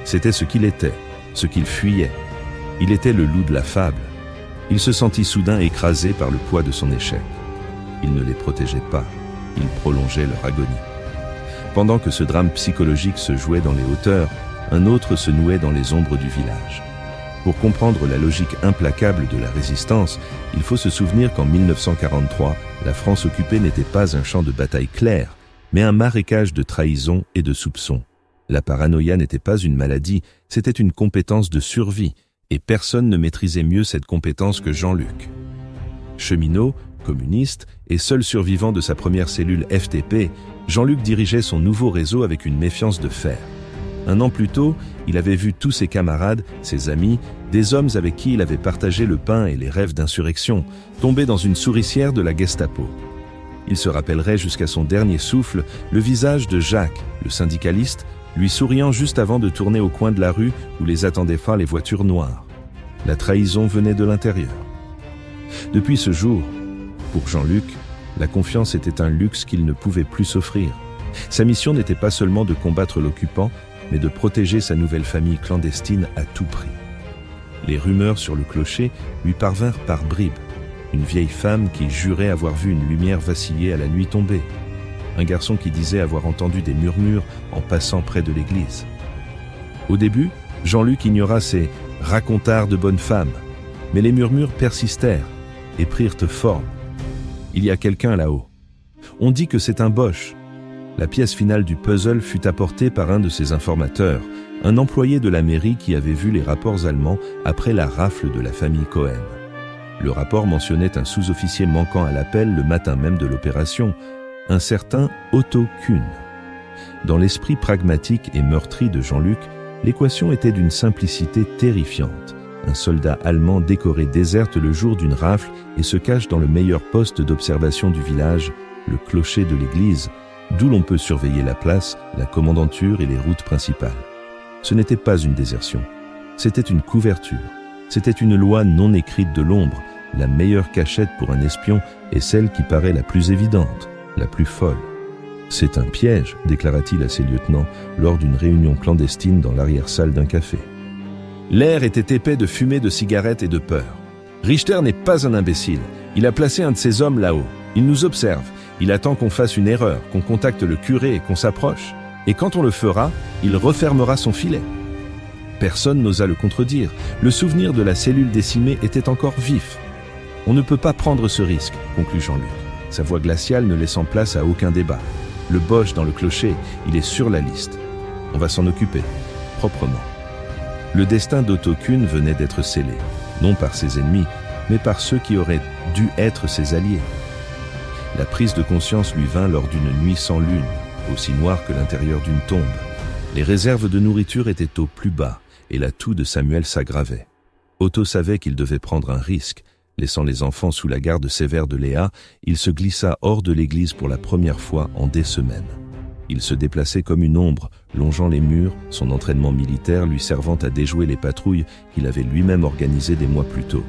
C'était ce qu'il était, ce qu'il fuyait. Il était le loup de la fable. Il se sentit soudain écrasé par le poids de son échec. Il ne les protégeait pas, il prolongeait leur agonie. Pendant que ce drame psychologique se jouait dans les hauteurs, un autre se nouait dans les ombres du village. Pour comprendre la logique implacable de la résistance, il faut se souvenir qu'en 1943, la France occupée n'était pas un champ de bataille clair, mais un marécage de trahison et de soupçons. La paranoïa n'était pas une maladie, c'était une compétence de survie, et personne ne maîtrisait mieux cette compétence que Jean-Luc. Cheminot, communiste, et seul survivant de sa première cellule FTP, Jean-Luc dirigeait son nouveau réseau avec une méfiance de fer. Un an plus tôt, il avait vu tous ses camarades, ses amis, des hommes avec qui il avait partagé le pain et les rêves d'insurrection, tomber dans une souricière de la Gestapo. Il se rappellerait jusqu'à son dernier souffle le visage de Jacques, le syndicaliste, lui souriant juste avant de tourner au coin de la rue où les attendaient pas les voitures noires. La trahison venait de l'intérieur. Depuis ce jour, pour Jean-Luc, la confiance était un luxe qu'il ne pouvait plus s'offrir. Sa mission n'était pas seulement de combattre l'occupant, mais de protéger sa nouvelle famille clandestine à tout prix. Les rumeurs sur le clocher lui parvinrent par bribes. Une vieille femme qui jurait avoir vu une lumière vaciller à la nuit tombée. Un garçon qui disait avoir entendu des murmures en passant près de l'église. Au début, Jean-Luc ignora ces « racontards de bonnes femmes », mais les murmures persistèrent et prirent forme. Il y a quelqu'un là-haut. On dit que c'est un Boche. La pièce finale du puzzle fut apportée par un de ses informateurs, un employé de la mairie qui avait vu les rapports allemands après la rafle de la famille Cohen. Le rapport mentionnait un sous-officier manquant à l'appel le matin même de l'opération, un certain Otto Kuhn. Dans l'esprit pragmatique et meurtri de Jean-Luc, l'équation était d'une simplicité terrifiante. Un soldat allemand décoré déserte le jour d'une rafle et se cache dans le meilleur poste d'observation du village, le clocher de l'église, d'où l'on peut surveiller la place, la commandanture et les routes principales. Ce n'était pas une désertion, c'était une couverture. C'était une loi non écrite de l'ombre. La meilleure cachette pour un espion est celle qui paraît la plus évidente, la plus folle. « C'est un piège », déclara-t-il à ses lieutenants lors d'une réunion clandestine dans l'arrière-salle d'un café. L'air était épais de fumée de cigarettes et de peur. Richter n'est pas un imbécile. Il a placé un de ses hommes là-haut. Il nous observe. Il attend qu'on fasse une erreur, qu'on contacte le curé et qu'on s'approche. Et quand on le fera, il refermera son filet. Personne n'osa le contredire. Le souvenir de la cellule décimée était encore vif. « On ne peut pas prendre ce risque », conclut Jean-Luc, sa voix glaciale ne laissant place à aucun débat. Le Boche dans le clocher, il est sur la liste. On va s'en occuper, proprement. Le destin d'Otto Kuhn venait d'être scellé, non par ses ennemis, mais par ceux qui auraient dû être ses alliés. La prise de conscience lui vint lors d'une nuit sans lune, aussi noire que l'intérieur d'une tombe. Les réserves de nourriture étaient au plus bas, et la toux de Samuel s'aggravait. Otto savait qu'il devait prendre un risque. Laissant les enfants sous la garde sévère de Léa, il se glissa hors de l'église pour la première fois en des semaines. Il se déplaçait comme une ombre, longeant les murs, son entraînement militaire lui servant à déjouer les patrouilles qu'il avait lui-même organisées des mois plus tôt.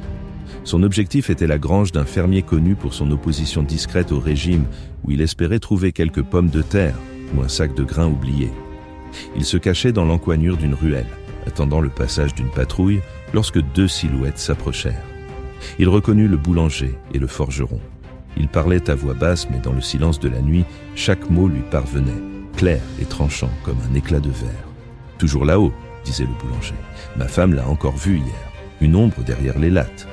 Son objectif était la grange d'un fermier connu pour son opposition discrète au régime, où il espérait trouver quelques pommes de terre ou un sac de grains oublié. Il se cachait dans l'encoignure d'une ruelle, attendant le passage d'une patrouille, lorsque deux silhouettes s'approchèrent. Il reconnut le boulanger et le forgeron. Ils parlaient à voix basse, mais dans le silence de la nuit, chaque mot lui parvenait, clair et tranchant comme un éclat de verre. « Toujours là-haut », disait le boulanger. « Ma femme l'a encore vu hier, une ombre derrière les lattes. »«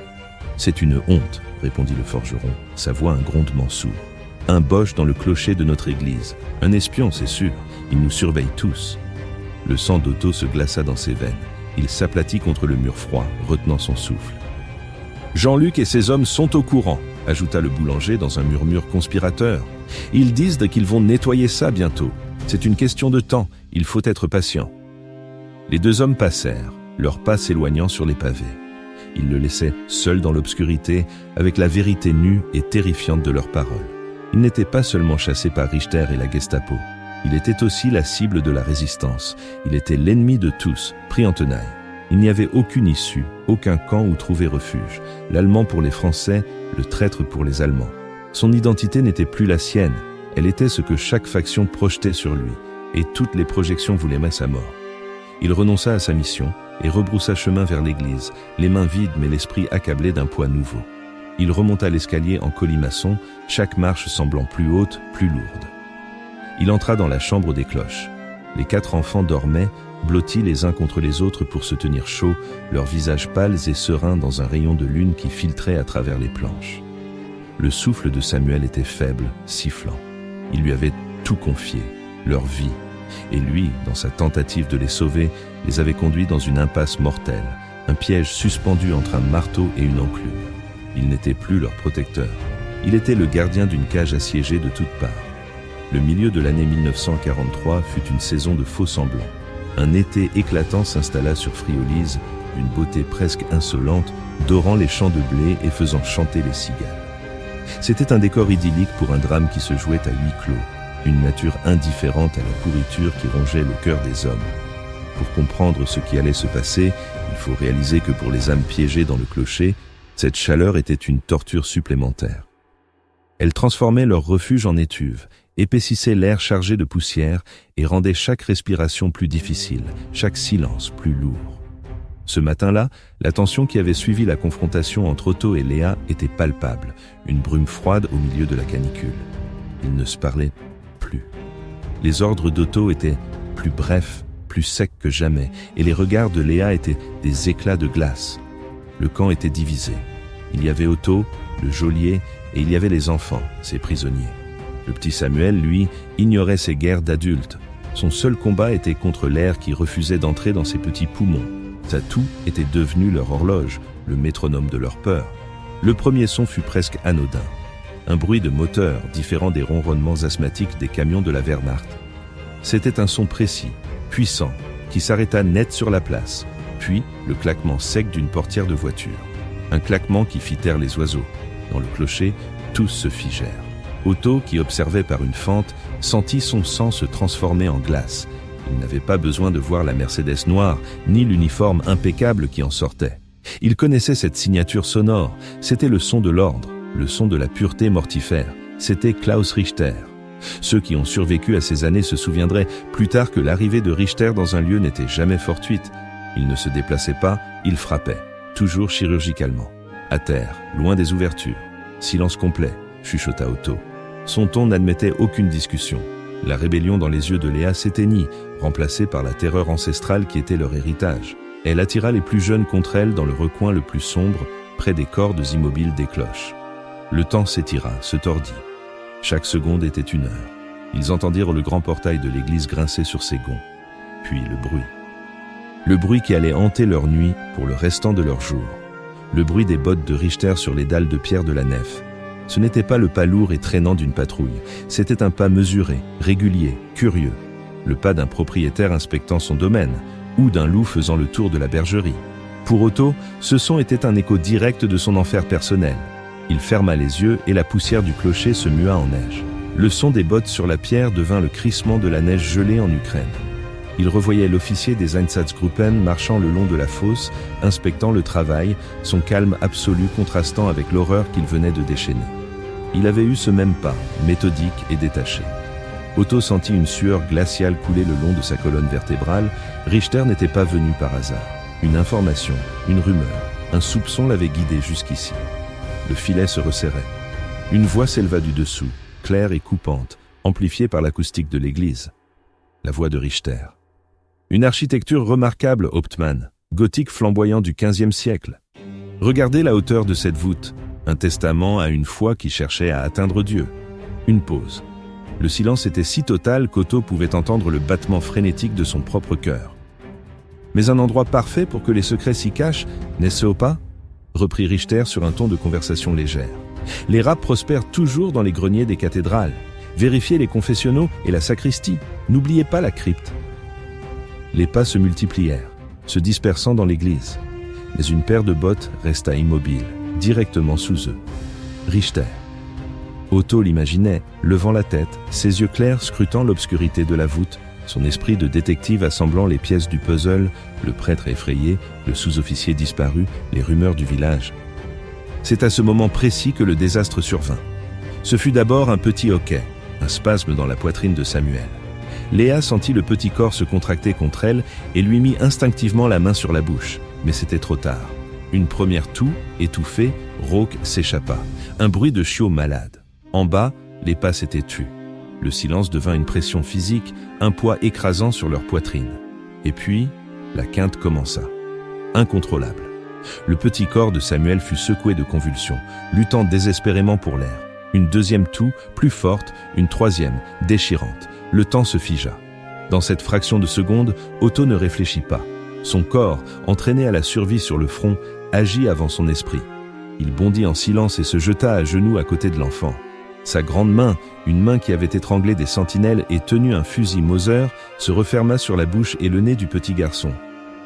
C'est une honte », répondit le forgeron, sa voix un grondement sourd. « Un Boche dans le clocher de notre église. Un espion, c'est sûr. Il nous surveille tous. » Le sang d'Otto se glaça dans ses veines. Il s'aplatit contre le mur froid, retenant son souffle. « Jean-Luc et ses hommes sont au courant. ajouta le boulanger dans un murmure conspirateur. Ils disent qu'ils vont nettoyer ça bientôt. C'est une question de temps, il faut être patient. Les deux hommes passèrent, leurs pas s'éloignant sur les pavés. Ils le laissaient seul dans l'obscurité, avec la vérité nue et terrifiante de leurs paroles. Il n'était pas seulement chassé par Richter et la Gestapo. Il était aussi la cible de la résistance. Il était l'ennemi de tous, pris en tenaille. Il n'y avait aucune issue, aucun camp où trouver refuge. L'Allemand pour les Français, le traître pour les Allemands. Son identité n'était plus la sienne. Elle était ce que chaque faction projetait sur lui, et toutes les projections voulaient mettre sa mort. Il renonça à sa mission et rebroussa chemin vers l'église, les mains vides mais l'esprit accablé d'un poids nouveau. Il remonta l'escalier en colimaçon, chaque marche semblant plus haute, plus lourde. Il entra dans la chambre des cloches. Les 4 enfants dormaient, blottis les uns contre les autres pour se tenir chauds, leurs visages pâles et sereins dans un rayon de lune qui filtrait à travers les planches. Le souffle de Samuel était faible, sifflant. Il lui avait tout confié, leur vie, et lui, dans sa tentative de les sauver, les avait conduits dans une impasse mortelle, un piège suspendu entre un marteau et une enclume. Il n'était plus leur protecteur. Il était le gardien d'une cage assiégée de toutes parts. Le milieu de l'année 1943 fut une saison de faux semblants. Un été éclatant s'installa sur Friolise, d'une beauté presque insolente, dorant les champs de blé et faisant chanter les cigales. C'était un décor idyllique pour un drame qui se jouait à huis clos, une nature indifférente à la pourriture qui rongeait le cœur des hommes. Pour comprendre ce qui allait se passer, il faut réaliser que pour les âmes piégées dans le clocher, cette chaleur était une torture supplémentaire. Elle transformait leur refuge en étuve, épaississait l'air chargé de poussière et rendait chaque respiration plus difficile, chaque silence plus lourd. Ce matin-là, la tension qui avait suivi la confrontation entre Otto et Léa était palpable, une brume froide au milieu de la canicule. Ils ne se parlaient plus. Les ordres d'Otto étaient plus brefs, plus secs que jamais, et les regards de Léa étaient des éclats de glace. Le camp était divisé. Il y avait Otto, le geôlier, et il y avait les enfants, ses prisonniers. Le petit Samuel, lui, ignorait ces guerres d'adultes. Son seul combat était contre l'air qui refusait d'entrer dans ses petits poumons. Sa toux était devenue leur horloge, le métronome de leur peur. Le premier son fut presque anodin. Un bruit de moteur différent des ronronnements asthmatiques des camions de la Wehrmacht. C'était un son précis, puissant, qui s'arrêta net sur la place, puis le claquement sec d'une portière de voiture. Un claquement qui fit taire les oiseaux. Dans le clocher, tous se figèrent. Otto, qui observait par une fente, sentit son sang se transformer en glace. Il n'avait pas besoin de voir la Mercedes noire, ni l'uniforme impeccable qui en sortait. Il connaissait cette signature sonore, c'était le son de l'ordre, le son de la pureté mortifère. C'était Klaus Richter. Ceux qui ont survécu à ces années se souviendraient plus tard que l'arrivée de Richter dans un lieu n'était jamais fortuite. Il ne se déplaçait pas, il frappait, toujours chirurgicalement. À terre, loin des ouvertures. Silence complet, chuchota Otto. Son ton n'admettait aucune discussion. La rébellion dans les yeux de Léa s'éteignit, remplacée par la terreur ancestrale qui était leur héritage. Elle attira les plus jeunes contre elle dans le recoin le plus sombre, près des cordes immobiles des cloches. Le temps s'étira, se tordit. Chaque seconde était une heure. Ils entendirent le grand portail de l'église grincer sur ses gonds. Puis le bruit. Le bruit qui allait hanter leur nuit pour le restant de leur jour. Le bruit des bottes de Richter sur les dalles de pierre de la nef. Ce n'était pas le pas lourd et traînant d'une patrouille. C'était un pas mesuré, régulier, curieux. Le pas d'un propriétaire inspectant son domaine, ou d'un loup faisant le tour de la bergerie. Pour Otto, ce son était un écho direct de son enfer personnel. Il ferma les yeux et la poussière du clocher se mua en neige. Le son des bottes sur la pierre devint le crissement de la neige gelée en Ukraine. Il revoyait l'officier des Einsatzgruppen marchant le long de la fosse, inspectant le travail, son calme absolu contrastant avec l'horreur qu'il venait de déchaîner. Il avait eu ce même pas, méthodique et détaché. Otto sentit une sueur glaciale couler le long de sa colonne vertébrale. Richter n'était pas venu par hasard. Une information, une rumeur, un soupçon l'avait guidé jusqu'ici. Le filet se resserrait. Une voix s'éleva du dessous, claire et coupante, amplifiée par l'acoustique de l'église. La voix de Richter. Une architecture remarquable, Hauptmann, gothique flamboyant du XVe siècle. Regardez la hauteur de cette voûte, un testament à une foi qui cherchait à atteindre Dieu. Une pause. Le silence était si total qu'Otto pouvait entendre le battement frénétique de son propre cœur. Mais un endroit parfait pour que les secrets s'y cachent, n'est-ce pas ? Reprit Richter sur un ton de conversation légère. Les rats prospèrent toujours dans les greniers des cathédrales. Vérifiez les confessionnaux et la sacristie. N'oubliez pas la crypte. Les pas se multiplièrent, se dispersant dans l'église. Mais une paire de bottes resta immobile, directement sous eux. Richter. Otto l'imaginait, levant la tête, ses yeux clairs scrutant l'obscurité de la voûte, son esprit de détective assemblant les pièces du puzzle, le prêtre effrayé, le sous-officier disparu, les rumeurs du village. C'est à ce moment précis que le désastre survint. Ce fut d'abord un petit hoquet, un spasme dans la poitrine de Samuel. Léa sentit le petit corps se contracter contre elle et lui mit instinctivement la main sur la bouche. Mais c'était trop tard. Une première toux, étouffée, rauque s'échappa. Un bruit de chiot malade. En bas, les pas s'étaient tus. Le silence devint une pression physique, un poids écrasant sur leur poitrine. Et puis, la quinte commença. Incontrôlable. Le petit corps de Samuel fut secoué de convulsions, luttant désespérément pour l'air. Une deuxième toux, plus forte, une troisième, déchirante. Le temps se figea. Dans cette fraction de seconde, Otto ne réfléchit pas. Son corps, entraîné à la survie sur le front, agit avant son esprit. Il bondit en silence et se jeta à genoux à côté de l'enfant. Sa grande main, une main qui avait étranglé des sentinelles et tenu un fusil Mauser, se referma sur la bouche et le nez du petit garçon.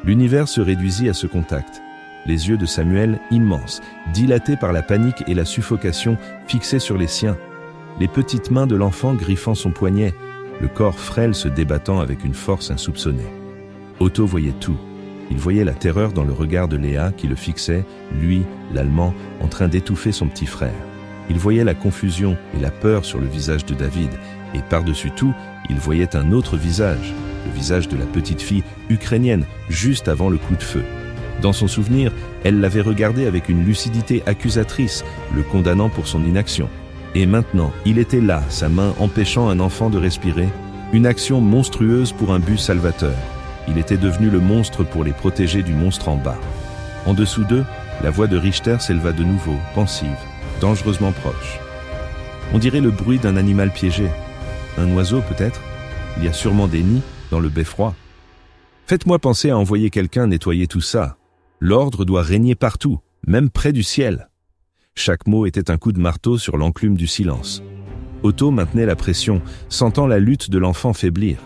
L'univers se réduisit à ce contact. Les yeux de Samuel, immenses, dilatés par la panique et la suffocation, fixés sur les siens. Les petites mains de l'enfant griffant son poignet, le corps frêle se débattant avec une force insoupçonnée. Otto voyait tout. Il voyait la terreur dans le regard de Léa qui le fixait, lui, l'Allemand, en train d'étouffer son petit frère. Il voyait la confusion et la peur sur le visage de David, et par-dessus tout, il voyait un autre visage, le visage de la petite fille ukrainienne, juste avant le coup de feu. Dans son souvenir, elle l'avait regardé avec une lucidité accusatrice, le condamnant pour son inaction. Et maintenant, il était là, sa main empêchant un enfant de respirer, une action monstrueuse pour un but salvateur. Il était devenu le monstre pour les protéger du monstre en bas. En dessous d'eux, la voix de Richter s'éleva de nouveau, pensive, dangereusement proche. On dirait le bruit d'un animal piégé. Un oiseau peut-être? Il y a sûrement des nids dans le beffroi. Faites-moi penser à envoyer quelqu'un nettoyer tout ça. L'ordre doit régner partout, même près du ciel. Chaque mot était un coup de marteau sur l'enclume du silence. Otto maintenait la pression, sentant la lutte de l'enfant faiblir.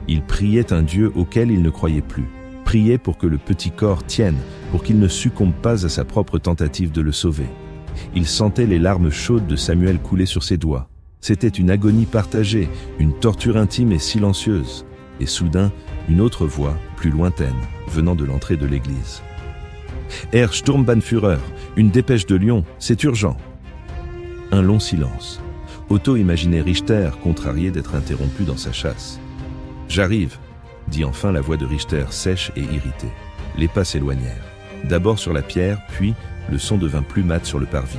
Il priait un Dieu auquel il ne croyait plus. Priait pour que le petit corps tienne, pour qu'il ne succombe pas à sa propre tentative de le sauver. Il sentait les larmes chaudes de Samuel couler sur ses doigts. C'était une agonie partagée, une torture intime et silencieuse. Et soudain, une autre voix, plus lointaine, venant de l'entrée de l'église. « Herr Sturmbannführer, une dépêche de Lyon, c'est urgent !» Un long silence. Otto imaginait Richter, contrarié d'être interrompu dans sa chasse. « J'arrive !» dit enfin la voix de Richter, sèche et irritée. Les pas s'éloignèrent. D'abord sur la pierre, puis le son devint plus mat sur le parvis.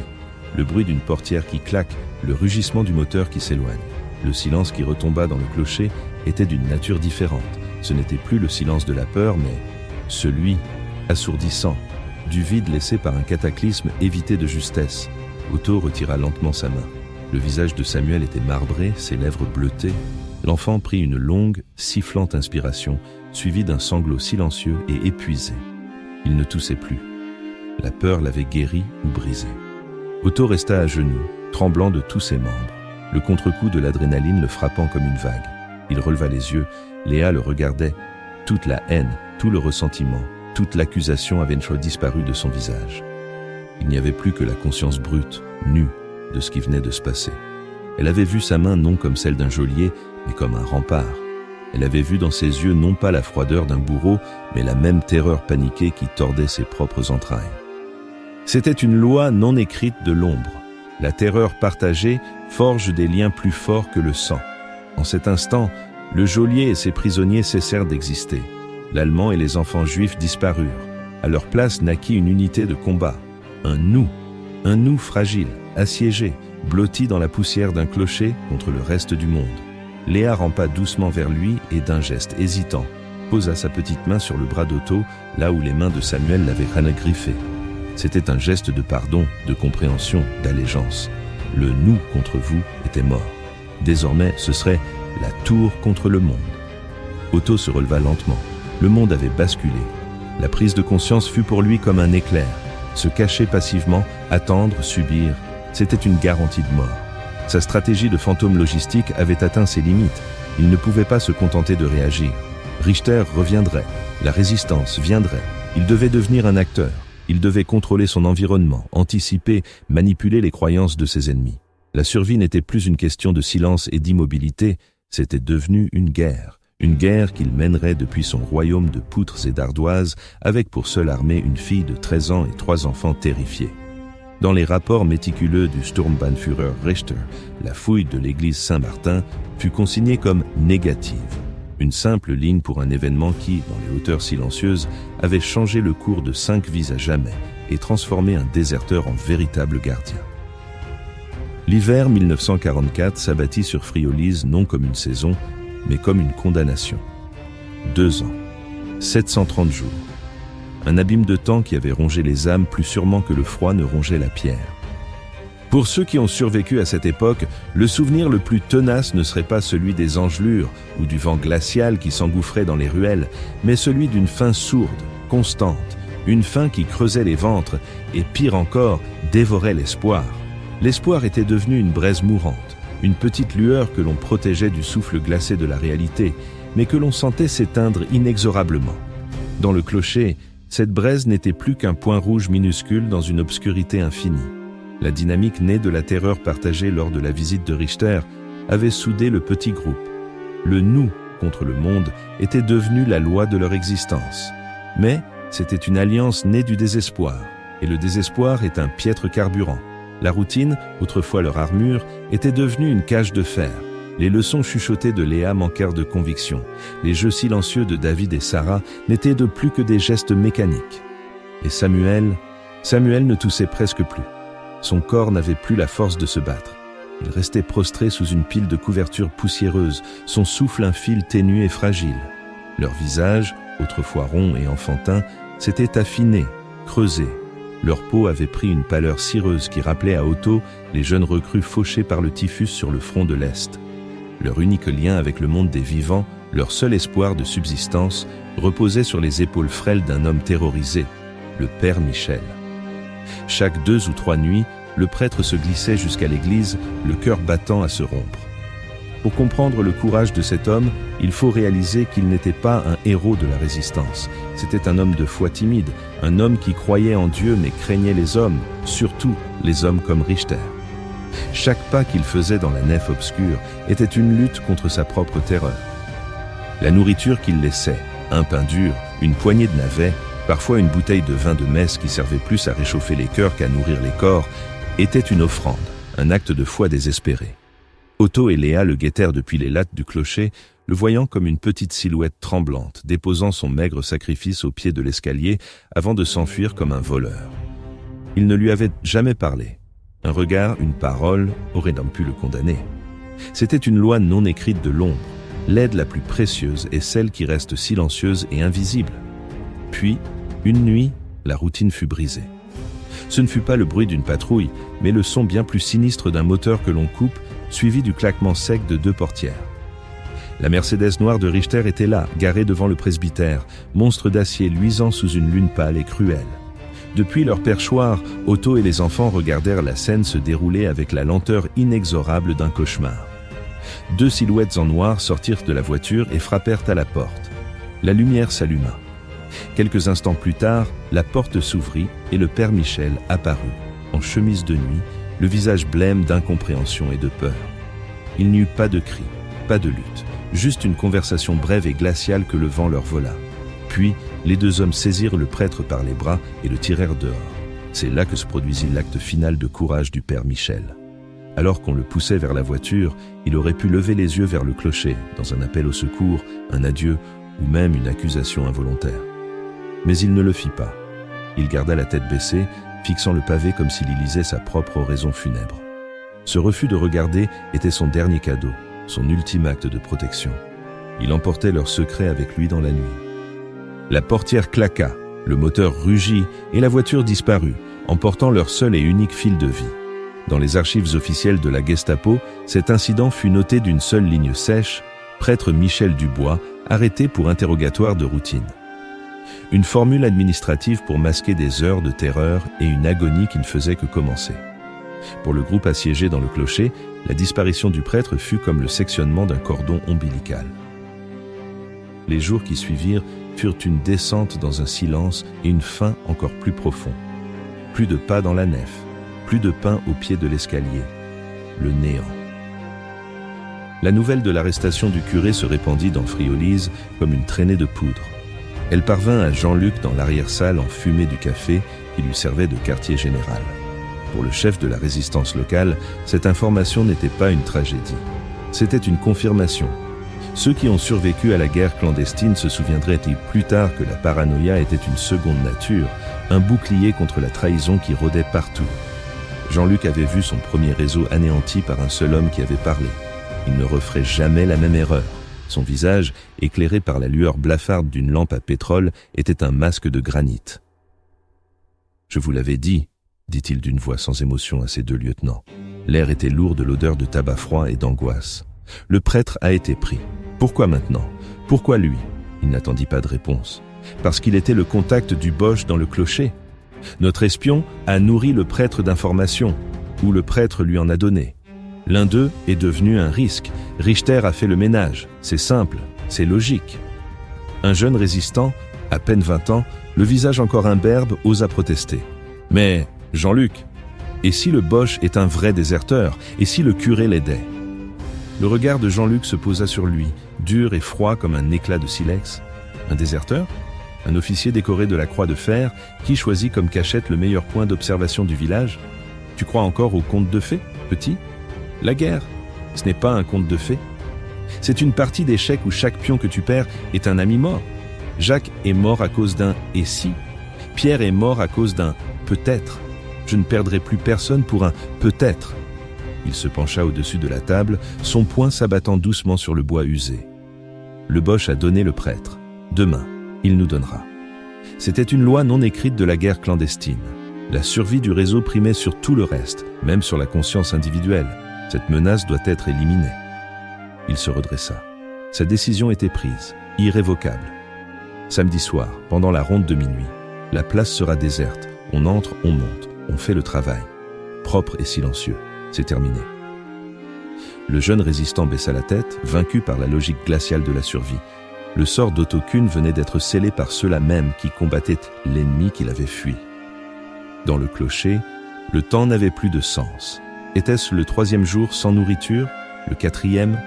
Le bruit d'une portière qui claque, le rugissement du moteur qui s'éloigne. Le silence qui retomba dans le clocher était d'une nature différente. Ce n'était plus le silence de la peur, mais celui, assourdissant, du vide laissé par un cataclysme évité de justesse. Otto retira lentement sa main. Le visage de Samuel était marbré, ses lèvres bleutées. L'enfant prit une longue, sifflante inspiration, suivie d'un sanglot silencieux et épuisé. Il ne toussait plus. La peur l'avait guéri ou brisé. Otto resta à genoux, tremblant de tous ses membres, le contre-coup de l'adrénaline le frappant comme une vague. Il releva les yeux, Léa le regardait. Toute la haine, tout le ressentiment, toute l'accusation avaient disparu de son visage. Il n'y avait plus que la conscience brute, nue, de ce qui venait de se passer. Elle avait vu sa main non comme celle d'un geôlier, mais comme un rempart. Elle avait vu dans ses yeux non pas la froideur d'un bourreau, mais la même terreur paniquée qui tordait ses propres entrailles. C'était une loi non écrite de l'ombre. La terreur partagée forge des liens plus forts que le sang. En cet instant, le geôlier et ses prisonniers cessèrent d'exister. L'Allemand et les enfants juifs disparurent. À leur place naquit une unité de combat. Un nous fragile, assiégé, blotti dans la poussière d'un clocher contre le reste du monde. Léa rampa doucement vers lui et d'un geste hésitant, posa sa petite main sur le bras d'Otto, là où les mains de Samuel l'avaient griffé. C'était un geste de pardon, de compréhension, d'allégeance. Le « nous » contre vous était mort. Désormais, ce serait la tour contre le monde. Otto se releva lentement. Le monde avait basculé. La prise de conscience fut pour lui comme un éclair. Se cacher passivement, attendre, subir, C'était une garantie de mort. Sa stratégie de fantôme logistique avait atteint ses limites. Il ne pouvait pas se contenter de réagir. Richter reviendrait, la résistance viendrait. Il devait devenir un acteur. Il devait contrôler son environnement, anticiper, manipuler les croyances de ses ennemis. La survie n'était plus une question de silence et d'immobilité, c'était devenu une guerre. Une guerre qu'il mènerait depuis son royaume de poutres et d'ardoises, avec pour seule armée une fille de 13 ans et 3 enfants terrifiés. Dans les rapports méticuleux du Sturmbannführer Richter, la fouille de l'église Saint-Martin fut consignée comme négative. Une simple ligne pour un événement qui, dans les hauteurs silencieuses, avait changé le cours de 5 vies à jamais et transformé un déserteur en véritable gardien. L'hiver 1944 s'abattit sur Friolise non comme une saison, mais comme une condamnation. 2 ans, 730 jours. Un abîme de temps qui avait rongé les âmes plus sûrement que le froid ne rongeait la pierre. Pour ceux qui ont survécu à cette époque, le souvenir le plus tenace ne serait pas celui des engelures ou du vent glacial qui s'engouffrait dans les ruelles, mais celui d'une faim sourde, constante, une faim qui creusait les ventres et, pire encore, dévorait l'espoir. L'espoir était devenu une braise mourante, une petite lueur que l'on protégeait du souffle glacé de la réalité, mais que l'on sentait s'éteindre inexorablement. Dans le clocher, cette braise n'était plus qu'un point rouge minuscule dans une obscurité infinie. La dynamique née de la terreur partagée lors de la visite de Richter avait soudé le petit groupe. Le « nous » contre le monde était devenu la loi de leur existence. Mais c'était une alliance née du désespoir, et le désespoir est un piètre carburant. La routine, autrefois leur armure, était devenue une cage de fer. Les leçons chuchotées de Léa manquèrent de conviction. Les jeux silencieux de David et Sarah n'étaient de plus que des gestes mécaniques. Et Samuel ne toussait presque plus. Son corps n'avait plus la force de se battre. Il restait prostré sous une pile de couvertures poussiéreuses, son souffle un fil ténu et fragile. Leur visage, autrefois rond et enfantin, s'était affiné, creusé. Leur peau avait pris une pâleur cireuse qui rappelait à Otto les jeunes recrues fauchées par le typhus sur le front de l'Est. Leur unique lien avec le monde des vivants, leur seul espoir de subsistance, reposait sur les épaules frêles d'un homme terrorisé, le Père Michel. Chaque 2 ou 3 nuits, le prêtre se glissait jusqu'à l'église, le cœur battant à se rompre. Pour comprendre le courage de cet homme, il faut réaliser qu'il n'était pas un héros de la résistance. C'était un homme de foi timide, un homme qui croyait en Dieu mais craignait les hommes, surtout les hommes comme Richter. Chaque pas qu'il faisait dans la nef obscure était une lutte contre sa propre terreur. La nourriture qu'il laissait, un pain dur, une poignée de navets, parfois une bouteille de vin de messe qui servait plus à réchauffer les cœurs qu'à nourrir les corps, était une offrande, un acte de foi désespéré. Otto et Léa le guettèrent depuis les lattes du clocher, le voyant comme une petite silhouette tremblante, déposant son maigre sacrifice au pied de l'escalier avant de s'enfuir comme un voleur. Il ne lui avait jamais parlé. Un regard, une parole auraient donc pu le condamner. C'était une loi non écrite de l'ombre. L'aide la plus précieuse est celle qui reste silencieuse et invisible. Puis, une nuit, la routine fut brisée. Ce ne fut pas le bruit d'une patrouille, mais le son bien plus sinistre d'un moteur que l'on coupe, suivi du claquement sec de 2 portières. La Mercedes noire de Richter était là, garée devant le presbytère, monstre d'acier luisant sous une lune pâle et cruelle. Depuis leur perchoir, Otto et les enfants regardèrent la scène se dérouler avec la lenteur inexorable d'un cauchemar. 2 silhouettes en noir sortirent de la voiture et frappèrent à la porte. La lumière s'alluma. Quelques instants plus tard, la porte s'ouvrit et le Père Michel apparut, en chemise de nuit, le visage blême d'incompréhension et de peur. Il n'y eut pas de cri, pas de lutte, juste une conversation brève et glaciale que le vent leur vola. Puis, les 2 hommes saisirent le prêtre par les bras et le tirèrent dehors. C'est là que se produisit l'acte final de courage du Père Michel. Alors qu'on le poussait vers la voiture, il aurait pu lever les yeux vers le clocher, dans un appel au secours, un adieu ou même une accusation involontaire. Mais il ne le fit pas. Il garda la tête baissée, fixant le pavé comme s'il y lisait sa propre oraison funèbre. Ce refus de regarder était son dernier cadeau, son ultime acte de protection. Il emportait leur secret avec lui dans la nuit. La portière claqua, le moteur rugit et la voiture disparut, emportant leur seul et unique fil de vie. Dans les archives officielles de la Gestapo, cet incident fut noté d'une seule ligne sèche, prêtre Michel Dubois, arrêté pour interrogatoire de routine. Une formule administrative pour masquer des heures de terreur et une agonie qui ne faisait que commencer. Pour le groupe assiégé dans le clocher, la disparition du prêtre fut comme le sectionnement d'un cordon ombilical. Les jours qui suivirent furent une descente dans un silence et une faim encore plus profond. Plus de pas dans la nef, plus de pain au pied de l'escalier. Le néant. La nouvelle de l'arrestation du curé se répandit dans Friolise comme une traînée de poudre. Elle parvint à Jean-Luc dans l'arrière-salle enfumée du café qui lui servait de quartier général. Pour le chef de la résistance locale, cette information n'était pas une tragédie. C'était une confirmation. Ceux qui ont survécu à la guerre clandestine se souviendraient plus tard que la paranoïa était une seconde nature, un bouclier contre la trahison qui rôdait partout. Jean-Luc avait vu son premier réseau anéanti par un seul homme qui avait parlé. Il ne referait jamais la même erreur. Son visage, éclairé par la lueur blafarde d'une lampe à pétrole, était un masque de granit. « Je vous l'avais dit », dit-il d'une voix sans émotion à ses deux lieutenants. L'air était lourd de l'odeur de tabac froid et d'angoisse. Le prêtre a été pris. Pourquoi maintenant? Pourquoi lui? Il n'attendit pas de réponse. Parce qu'il était le contact du Boche dans le clocher. Notre espion a nourri le prêtre d'informations, ou le prêtre lui en a donné. L'un d'eux est devenu un risque. Richter a fait le ménage. C'est simple, c'est logique. Un jeune résistant, à peine 20 ans, le visage encore imberbe, osa protester. Mais, Jean-Luc, et si le Boche est un vrai déserteur? Et si le curé l'aidait? Le regard de Jean-Luc se posa sur lui, dur et froid comme un éclat de silex. Un déserteur? Un officier décoré de la croix de fer qui choisit comme cachette le meilleur point d'observation du village? Tu crois encore au conte de fées, petit? La guerre, ce n'est pas un conte de fées. C'est une partie d'échecs où chaque pion que tu perds est un ami mort. Jacques est mort à cause d'un « et si ». Pierre est mort à cause d'un « peut-être ». Je ne perdrai plus personne pour un « peut-être ». Il se pencha au-dessus de la table, son poing s'abattant doucement sur le bois usé. Le Boche a donné le prêtre. Demain, il nous donnera. C'était une loi non écrite de la guerre clandestine. La survie du réseau primait sur tout le reste, même sur la conscience individuelle. Cette menace doit être éliminée. Il se redressa. Sa décision était prise, irrévocable. Samedi soir, pendant la ronde de minuit, la place sera déserte. On entre, on monte, on fait le travail. Propre et silencieux. C'est terminé. Le jeune résistant baissa la tête, vaincu par la logique glaciale de la survie. Le sort d'Otto Kuhn venait d'être scellé par ceux-là même qui combattaient l'ennemi qu'il avait fui. Dans le clocher, le temps n'avait plus de sens. Était-ce le 3e jour sans nourriture? Le 4e?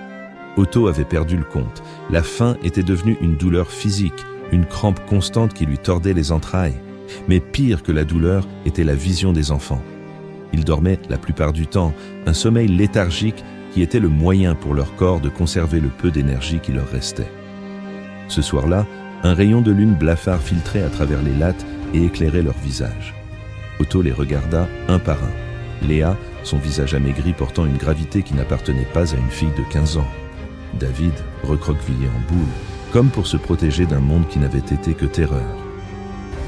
Otto avait perdu le compte. La faim était devenue une douleur physique, une crampe constante qui lui tordait les entrailles. Mais pire que la douleur était la vision des enfants. Ils dormaient la plupart du temps, un sommeil léthargique qui était le moyen pour leur corps de conserver le peu d'énergie qui leur restait. Ce soir-là, un rayon de lune blafard filtrait à travers les lattes et éclairait leurs visages. Otto les regarda un par un. Léa, son visage amaigri portant une gravité qui n'appartenait pas à une fille de 15 ans. David, recroquevillé en boule, comme pour se protéger d'un monde qui n'avait été que terreur.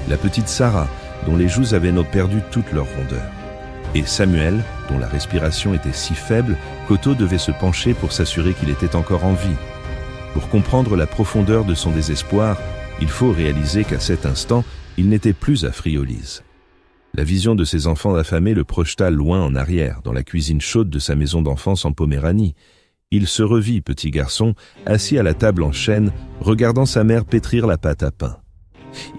La petite Sarah, dont les joues avaient perdu toute leur rondeur. Et Samuel, dont la respiration était si faible qu'Otto devait se pencher pour s'assurer qu'il était encore en vie. Pour comprendre la profondeur de son désespoir, il faut réaliser qu'à cet instant, il n'était plus à Friolise. La vision de ses enfants affamés le projeta loin en arrière, dans la cuisine chaude de sa maison d'enfance en Poméranie. Il se revit, petit garçon, assis à la table en chêne, regardant sa mère pétrir la pâte à pain.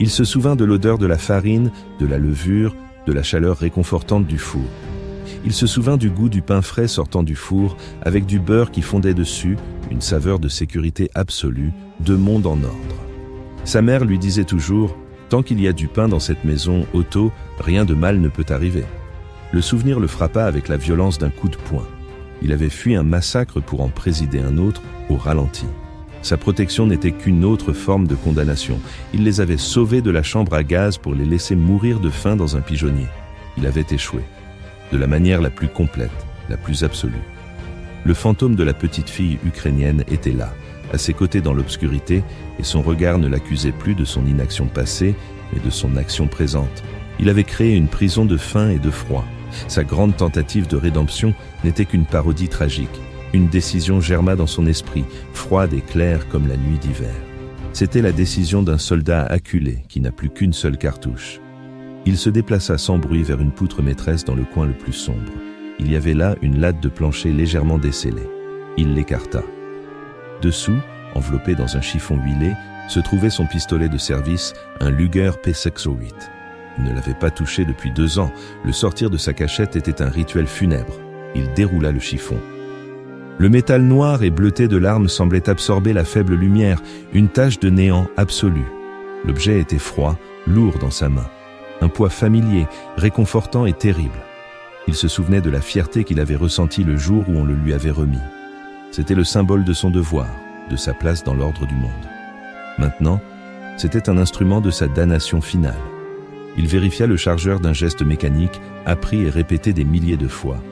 Il se souvint de l'odeur de la farine, de la levure, de la chaleur réconfortante du four. Il se souvint du goût du pain frais sortant du four, avec du beurre qui fondait dessus, une saveur de sécurité absolue, de monde en ordre. Sa mère lui disait toujours « Tant qu'il y a du pain dans cette maison, Otto, rien de mal ne peut arriver ». Le souvenir le frappa avec la violence d'un coup de poing. Il avait fui un massacre pour en présider un autre au ralenti. Sa protection n'était qu'une autre forme de condamnation. Il les avait sauvés de la chambre à gaz pour les laisser mourir de faim dans un pigeonnier. Il avait échoué, de la manière la plus complète, la plus absolue. Le fantôme de la petite fille ukrainienne était là, à ses côtés dans l'obscurité, et son regard ne l'accusait plus de son inaction passée, mais de son action présente. Il avait créé une prison de faim et de froid. Sa grande tentative de rédemption n'était qu'une parodie tragique. Une décision germa dans son esprit, froide et claire comme la nuit d'hiver. C'était la décision d'un soldat acculé qui n'a plus qu'une seule cartouche. Il se déplaça sans bruit vers une poutre maîtresse dans le coin le plus sombre. Il y avait là une latte de plancher légèrement descellée. Il l'écarta. Dessous, enveloppé dans un chiffon huilé, se trouvait son pistolet de service, un Luger P608. Il ne l'avait pas touché depuis 2 ans. Le sortir de sa cachette était un rituel funèbre. Il déroula le chiffon. Le métal noir et bleuté de l'arme semblait absorber la faible lumière, une tache de néant absolu. L'objet était froid, lourd dans sa main. Un poids familier, réconfortant et terrible. Il se souvenait de la fierté qu'il avait ressentie le jour où on le lui avait remis. C'était le symbole de son devoir, de sa place dans l'ordre du monde. Maintenant, c'était un instrument de sa damnation finale. Il vérifia le chargeur d'un geste mécanique, appris et répété des milliers de fois.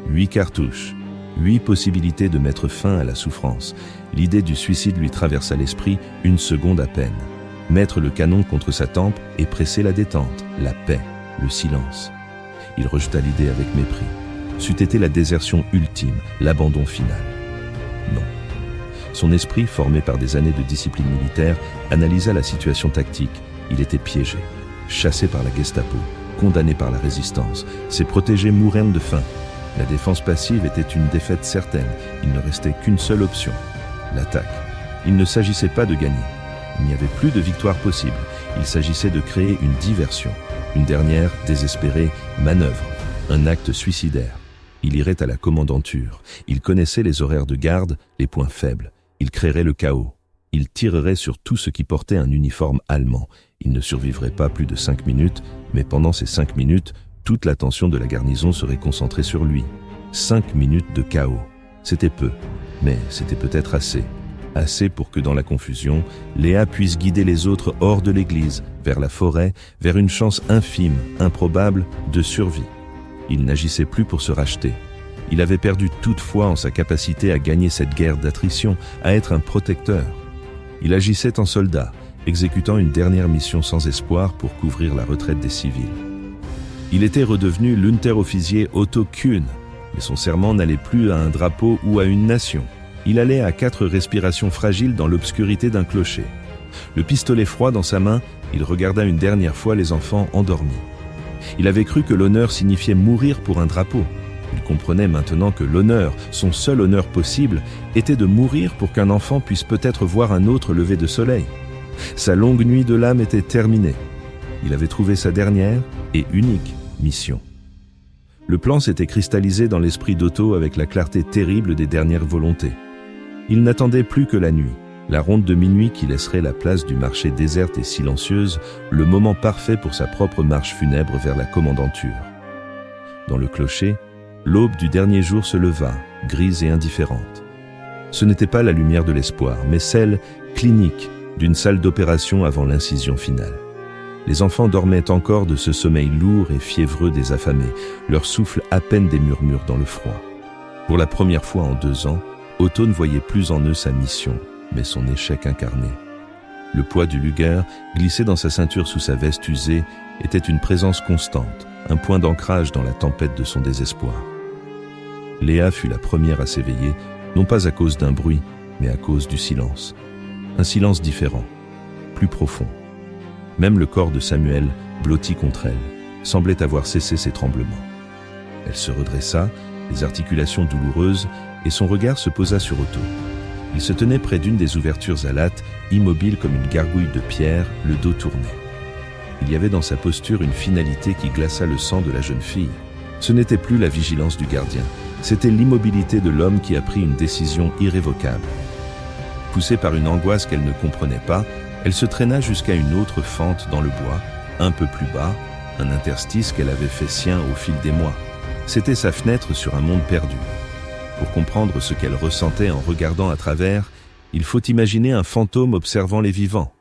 8 cartouches, 8 possibilités de mettre fin à la souffrance. L'idée du suicide lui traversa l'esprit 1 seconde à peine. Mettre le canon contre sa tempe et presser la détente, la paix, le silence. Il rejeta l'idée avec mépris. C'eût été la désertion ultime, l'abandon final. Non. Son esprit, formé par des années de discipline militaire, analysa la situation tactique. Il était piégé, chassé par la Gestapo, condamné par la résistance. Ses protégés mouraient de faim. La défense passive était une défaite certaine. Il ne restait qu'une seule option, l'attaque. Il ne s'agissait pas de gagner. Il n'y avait plus de victoire possible. Il s'agissait de créer une diversion. Une dernière, désespérée, manœuvre. Un acte suicidaire. Il irait à la commandanture. Il connaissait les horaires de garde, les points faibles. Il créerait le chaos. Il tirerait sur tout ce qui portait un uniforme allemand. Il ne survivrait pas plus de 5 minutes, mais pendant ces 5 minutes, toute l'attention de la garnison serait concentrée sur lui. 5 minutes de chaos. C'était peu, mais c'était peut-être assez. Assez pour que dans la confusion, Léa puisse guider les autres hors de l'église, vers la forêt, vers une chance infime, improbable, de survie. Il n'agissait plus pour se racheter. Il avait perdu toute foi en sa capacité à gagner cette guerre d'attrition, à être un protecteur. Il agissait en soldat, exécutant une dernière mission sans espoir pour couvrir la retraite des civils. Il était redevenu l'Unteroffizier Otto Kuhn, mais son serment n'allait plus à un drapeau ou à une nation. Il allait à 4 respirations fragiles dans l'obscurité d'un clocher. Le pistolet froid dans sa main, il regarda une dernière fois les enfants endormis. Il avait cru que l'honneur signifiait mourir pour un drapeau. Il comprenait maintenant que l'honneur, son seul honneur possible, était de mourir pour qu'un enfant puisse peut-être voir un autre lever de soleil. Sa longue nuit de l'âme était terminée. Il avait trouvé sa dernière et unique mission. Le plan s'était cristallisé dans l'esprit d'Otto avec la clarté terrible des dernières volontés. Il n'attendait plus que la nuit, la ronde de minuit qui laisserait la place du marché déserte et silencieuse, le moment parfait pour sa propre marche funèbre vers la commandanture. Dans le clocher, l'aube du dernier jour se leva, grise et indifférente. Ce n'était pas la lumière de l'espoir, mais celle, clinique, d'une salle d'opération avant l'incision finale. Les enfants dormaient encore de ce sommeil lourd et fiévreux des affamés, leur souffle à peine des murmures dans le froid. Pour la première fois en 2 ans, Otto ne voyait plus en eux sa mission, mais son échec incarné. Le poids du Luger, glissé dans sa ceinture sous sa veste usée, était une présence constante, un point d'ancrage dans la tempête de son désespoir. Léa fut la première à s'éveiller, non pas à cause d'un bruit, mais à cause du silence. Un silence différent, plus profond. Même le corps de Samuel, blotti contre elle, semblait avoir cessé ses tremblements. Elle se redressa, les articulations douloureuses, et son regard se posa sur Otto. Il se tenait près d'une des ouvertures à latte, immobile comme une gargouille de pierre, le dos tourné. Il y avait dans sa posture une finalité qui glaça le sang de la jeune fille. Ce n'était plus la vigilance du gardien, c'était l'immobilité de l'homme qui a pris une décision irrévocable. Poussée par une angoisse qu'elle ne comprenait pas, elle se traîna jusqu'à une autre fente dans le bois, un peu plus bas, un interstice qu'elle avait fait sien au fil des mois. C'était sa fenêtre sur un monde perdu. Pour comprendre ce qu'elle ressentait en regardant à travers, il faut imaginer un fantôme observant les vivants.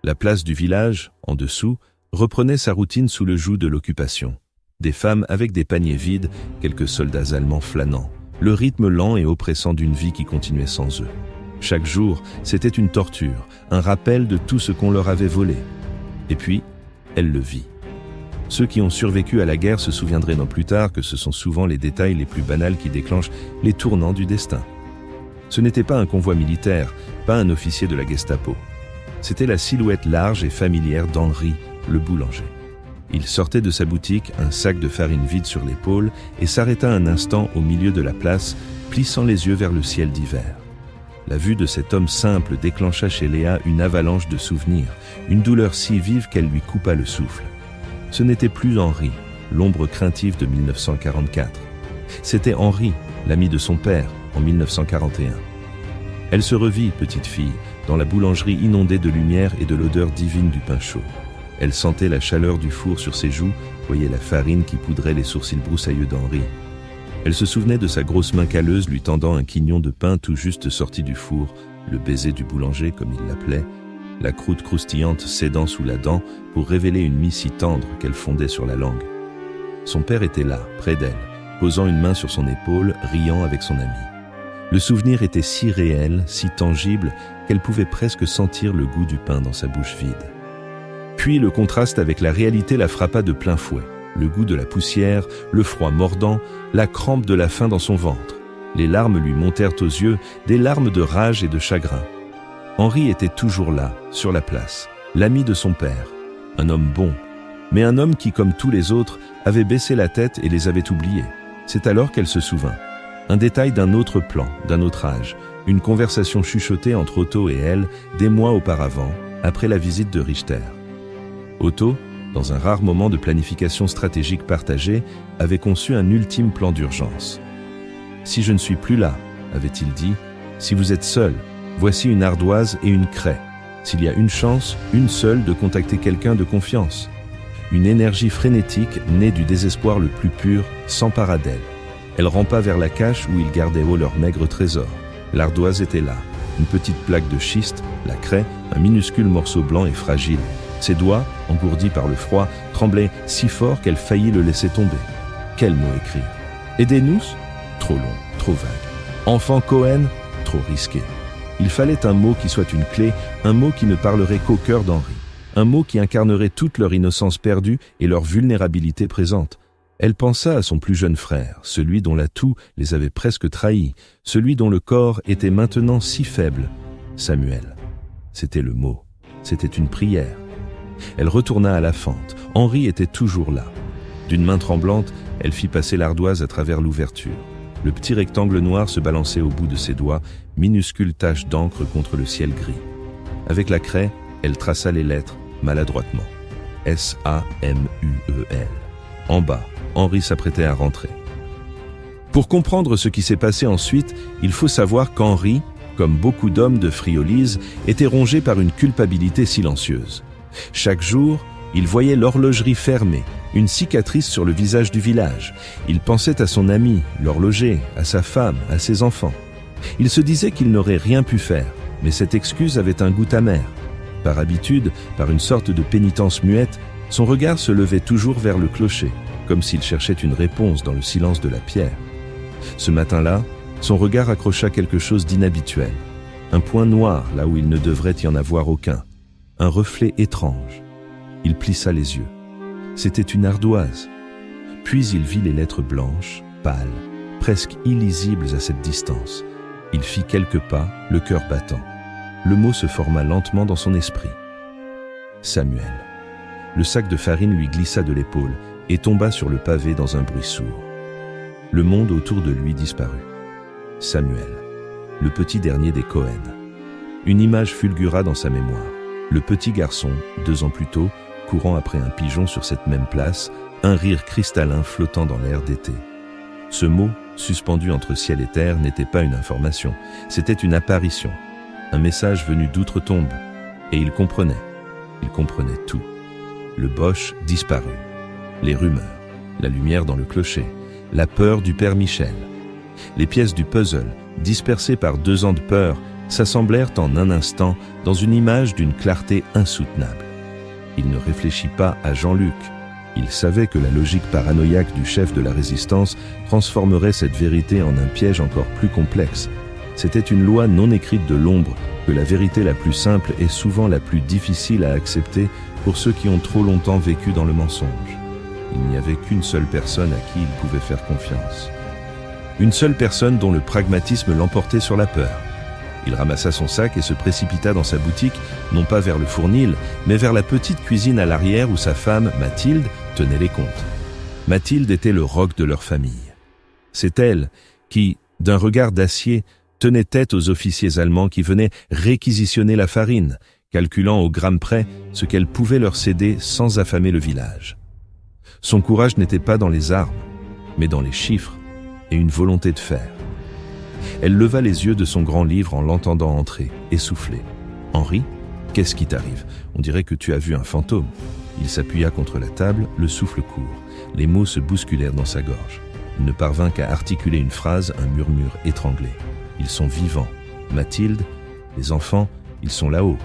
La place du village, en dessous, reprenait sa routine sous le joug de l'occupation. Des femmes avec des paniers vides, quelques soldats allemands flânant, le rythme lent et oppressant d'une vie qui continuait sans eux. Chaque jour, c'était une torture, un rappel de tout ce qu'on leur avait volé. Et puis, elle le vit. Ceux qui ont survécu à la guerre se souviendraient non plus tard que ce sont souvent les détails les plus banals qui déclenchent les tournants du destin. Ce n'était pas un convoi militaire, pas un officier de la Gestapo. C'était la silhouette large et familière d'Henri, le boulanger. Il sortait de sa boutique, un sac de farine vide sur l'épaule, et s'arrêta un instant au milieu de la place, plissant les yeux vers le ciel d'hiver. La vue de cet homme simple déclencha chez Léa une avalanche de souvenirs, une douleur si vive qu'elle lui coupa le souffle. Ce n'était plus Henri, l'ombre craintive de 1944. C'était Henri, l'ami de son père, en 1941. Elle se revit, petite fille, dans la boulangerie inondée de lumière et de l'odeur divine du pain chaud. Elle sentait la chaleur du four sur ses joues, voyait la farine qui poudrait les sourcils broussailleux d'Henri. Elle se souvenait de sa grosse main calleuse lui tendant un quignon de pain tout juste sorti du four, le baiser du boulanger comme il l'appelait, la croûte croustillante cédant sous la dent pour révéler une mie si tendre qu'elle fondait sur la langue. Son père était là, près d'elle, posant une main sur son épaule, riant avec son ami. Le souvenir était si réel, si tangible, qu'elle pouvait presque sentir le goût du pain dans sa bouche vide. Puis le contraste avec la réalité la frappa de plein fouet. Le goût de la poussière, le froid mordant, la crampe de la faim dans son ventre. Les larmes lui montèrent aux yeux, des larmes de rage et de chagrin. Henri était toujours là, sur la place, l'ami de son père. Un homme bon, mais un homme qui, comme tous les autres, avait baissé la tête et les avait oubliés. C'est alors qu'elle se souvint. Un détail d'un autre plan, d'un autre âge, une conversation chuchotée entre Otto et elle, des mois auparavant, après la visite de Richter. Otto, dans un rare moment de planification stratégique partagée, avait conçu un ultime plan d'urgence. « Si je ne suis plus là, avait-il dit, si vous êtes seul, voici une ardoise et une craie. S'il y a une chance, une seule, de contacter quelqu'un de confiance. » Une énergie frénétique, née du désespoir le plus pur, s'empara d'elle. Elle rampa vers la cache où ils gardaient haut leur maigre trésor. L'ardoise était là, une petite plaque de schiste, la craie, un minuscule morceau blanc et fragile. Ses doigts, engourdis par le froid, tremblaient si fort qu'elle faillit le laisser tomber. Quel mot écrire? Aidez-nous? Trop long, trop vague. Enfant Cohen? Trop risqué. Il fallait un mot qui soit une clé, un mot qui ne parlerait qu'au cœur d'Henri. Un mot qui incarnerait toute leur innocence perdue et leur vulnérabilité présente. Elle pensa à son plus jeune frère, celui dont la toux les avait presque trahis, celui dont le corps était maintenant si faible. Samuel. C'était le mot. C'était une prière. Elle retourna à la fente. Henri était toujours là. D'une main tremblante, elle fit passer l'ardoise à travers l'ouverture. Le petit rectangle noir se balançait au bout de ses doigts, minuscule tache d'encre contre le ciel gris. Avec la craie, elle traça les lettres, maladroitement. S-A-M-U-E-L. En bas, Henri s'apprêtait à rentrer. Pour comprendre ce qui s'est passé ensuite, il faut savoir qu'Henri, comme beaucoup d'hommes de Friolise, était rongé par une culpabilité silencieuse. Chaque jour, il voyait l'horlogerie fermée, une cicatrice sur le visage du village. Il pensait à son ami, l'horloger, à sa femme, à ses enfants. Il se disait qu'il n'aurait rien pu faire, mais cette excuse avait un goût amer. Par habitude, par une sorte de pénitence muette, son regard se levait toujours vers le clocher, comme s'il cherchait une réponse dans le silence de la pierre. Ce matin-là, son regard accrocha quelque chose d'inhabituel. Un point noir là où il ne devrait y en avoir aucun. Un reflet étrange. Il plissa les yeux. C'était une ardoise. Puis il vit les lettres blanches, pâles, presque illisibles à cette distance. Il fit quelques pas, le cœur battant. Le mot se forma lentement dans son esprit. Samuel. Le sac de farine lui glissa de l'épaule et tomba sur le pavé dans un bruit sourd. Le monde autour de lui disparut. Samuel, le petit dernier des Cohen. Une image fulgura dans sa mémoire. Le petit garçon, 2 ans plus tôt, courant après un pigeon sur cette même place, un rire cristallin flottant dans l'air d'été. Ce mot, suspendu entre ciel et terre, n'était pas une information, c'était une apparition, un message venu d'outre-tombe. Et il comprenait tout. Le Boche disparut. Les rumeurs, la lumière dans le clocher, la peur du père Michel. Les pièces du puzzle, dispersées par 2 ans de peur, s'assemblèrent en un instant dans une image d'une clarté insoutenable. Il ne réfléchit pas à Jean-Luc. Il savait que la logique paranoïaque du chef de la résistance transformerait cette vérité en un piège encore plus complexe. C'était une loi non écrite de l'ombre que la vérité la plus simple est souvent la plus difficile à accepter pour ceux qui ont trop longtemps vécu dans le mensonge. Il n'y avait qu'une seule personne à qui il pouvait faire confiance. Une seule personne dont le pragmatisme l'emportait sur la peur. Il ramassa son sac et se précipita dans sa boutique, non pas vers le fournil, mais vers la petite cuisine à l'arrière où sa femme, Mathilde, tenait les comptes. Mathilde était le roc de leur famille. C'est elle qui, d'un regard d'acier, tenait tête aux officiers allemands qui venaient réquisitionner la farine, calculant au gramme près ce qu'elle pouvait leur céder sans affamer le village. Son courage n'était pas dans les armes, mais dans les chiffres et une volonté de faire. Elle leva les yeux de son grand livre en l'entendant entrer, essoufflé. « Henri, qu'est-ce qui t'arrive ? On dirait que tu as vu un fantôme. » Il s'appuya contre la table, le souffle court. Les mots se bousculèrent dans sa gorge. Il ne parvint qu'à articuler une phrase, un murmure étranglé. « Ils sont vivants. Mathilde, les enfants, ils sont là-haut. »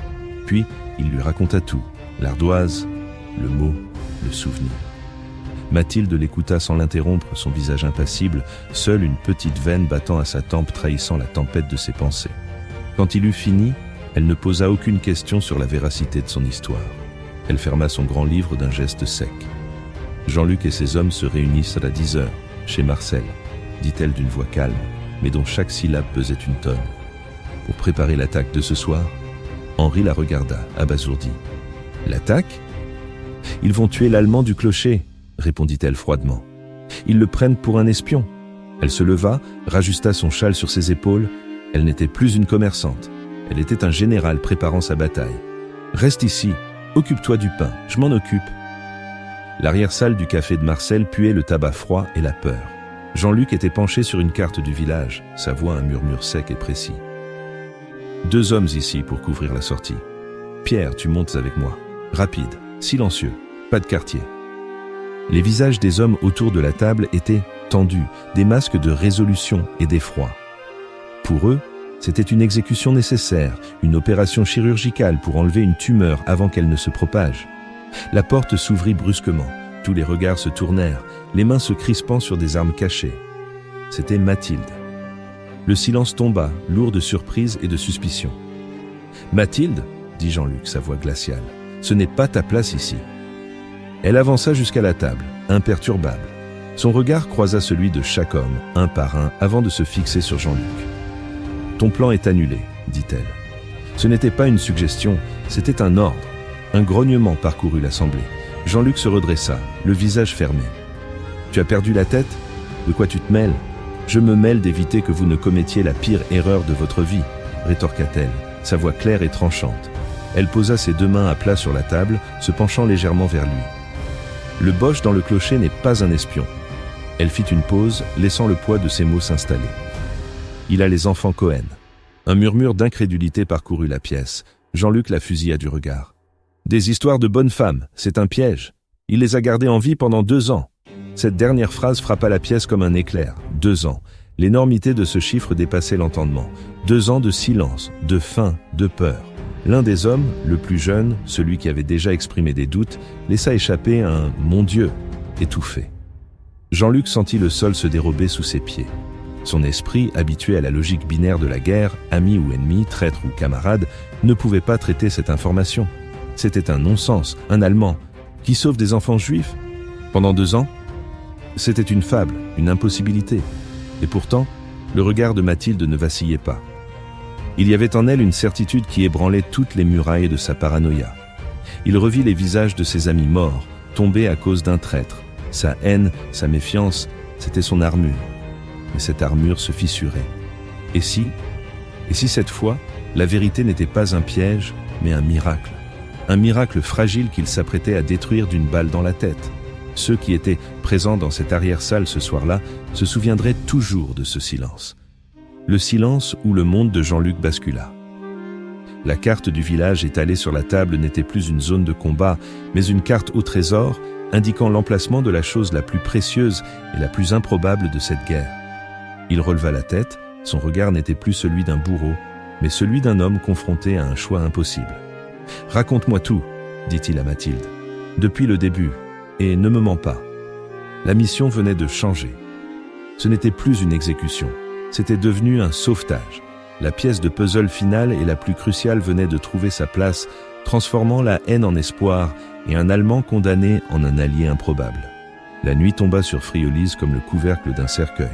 Puis, il lui raconta tout. L'ardoise, le mot, le souvenir. Mathilde l'écouta sans l'interrompre, son visage impassible, seule une petite veine battant à sa tempe trahissant la tempête de ses pensées. Quand il eut fini, elle ne posa aucune question sur la véracité de son histoire. Elle ferma son grand livre d'un geste sec. Jean-Luc et ses hommes se réunissent à 10 heures, chez Marcel, dit-elle d'une voix calme, mais dont chaque syllabe pesait une tonne. Pour préparer l'attaque de ce soir, Henri la regarda, abasourdi. « L'attaque ? Ils vont tuer l'Allemand du clocher !» répondit-elle froidement. « Ils le prennent pour un espion. » Elle se leva, rajusta son châle sur ses épaules. Elle n'était plus une commerçante. Elle était un général préparant sa bataille. « Reste ici, occupe-toi du pain, je m'en occupe. » L'arrière-salle du café de Marcel puait le tabac froid et la peur. Jean-Luc était penché sur une carte du village, sa voix un murmure sec et précis. « 2 hommes ici pour couvrir la sortie. Pierre, tu montes avec moi. Rapide, silencieux, pas de quartier. » Les visages des hommes autour de la table étaient tendus, des masques de résolution et d'effroi. Pour eux, c'était une exécution nécessaire, une opération chirurgicale pour enlever une tumeur avant qu'elle ne se propage. La porte s'ouvrit brusquement, tous les regards se tournèrent, les mains se crispant sur des armes cachées. C'était Mathilde. Le silence tomba, lourd de surprise et de suspicion. « Mathilde, » dit Jean-Luc, sa voix glaciale, « ce n'est pas ta place ici. » Elle avança jusqu'à la table, imperturbable. Son regard croisa celui de chaque homme, un par un, avant de se fixer sur Jean-Luc. « Ton plan est annulé, » dit-elle. Ce n'était pas une suggestion, c'était un ordre. Un grognement parcourut l'assemblée. Jean-Luc se redressa, le visage fermé. « Tu as perdu la tête ? De quoi tu te mêles ? Je me mêle d'éviter que vous ne commettiez la pire erreur de votre vie, » rétorqua-t-elle, sa voix claire et tranchante. Elle posa ses 2 mains à plat sur la table, se penchant légèrement vers lui. Le Boche dans le clocher n'est pas un espion. Elle fit une pause, laissant le poids de ses mots s'installer. Il a les enfants Cohen. Un murmure d'incrédulité parcourut la pièce. Jean-Luc la fusilla du regard. Des histoires de bonnes femmes, c'est un piège. Il les a gardées en vie pendant 2 ans. Cette dernière phrase frappa la pièce comme un éclair. 2 ans. L'énormité de ce chiffre dépassait l'entendement. 2 ans de silence, de faim, de peur. L'un des hommes, le plus jeune, celui qui avait déjà exprimé des doutes, laissa échapper un « Mon Dieu !» étouffé. Jean-Luc sentit le sol se dérober sous ses pieds. Son esprit, habitué à la logique binaire de la guerre, ami ou ennemi, traître ou camarade, ne pouvait pas traiter cette information. C'était un non-sens, un Allemand, qui sauve des enfants juifs pendant 2 ans. C'était une fable, une impossibilité. Et pourtant, le regard de Mathilde ne vacillait pas. Il y avait en elle une certitude qui ébranlait toutes les murailles de sa paranoïa. Il revit les visages de ses amis morts, tombés à cause d'un traître. Sa haine, sa méfiance, c'était son armure. Mais cette armure se fissurait. Et si cette fois, la vérité n'était pas un piège, mais un miracle. Un miracle fragile qu'il s'apprêtait à détruire d'une balle dans la tête. Ceux qui étaient présents dans cette arrière-salle ce soir-là se souviendraient toujours de ce silence. Le silence où le monde de Jean-Luc bascula. La carte du village étalée sur la table n'était plus une zone de combat, mais une carte au trésor, indiquant l'emplacement de la chose la plus précieuse et la plus improbable de cette guerre. Il releva la tête, son regard n'était plus celui d'un bourreau, mais celui d'un homme confronté à un choix impossible. « Raconte-moi tout, » dit-il à Mathilde, « depuis le début, et ne me mens pas. » La mission venait de changer. Ce n'était plus une exécution. C'était devenu un sauvetage. La pièce de puzzle finale et la plus cruciale venait de trouver sa place, transformant la haine en espoir et un Allemand condamné en un allié improbable. La nuit tomba sur Friolise comme le couvercle d'un cercueil.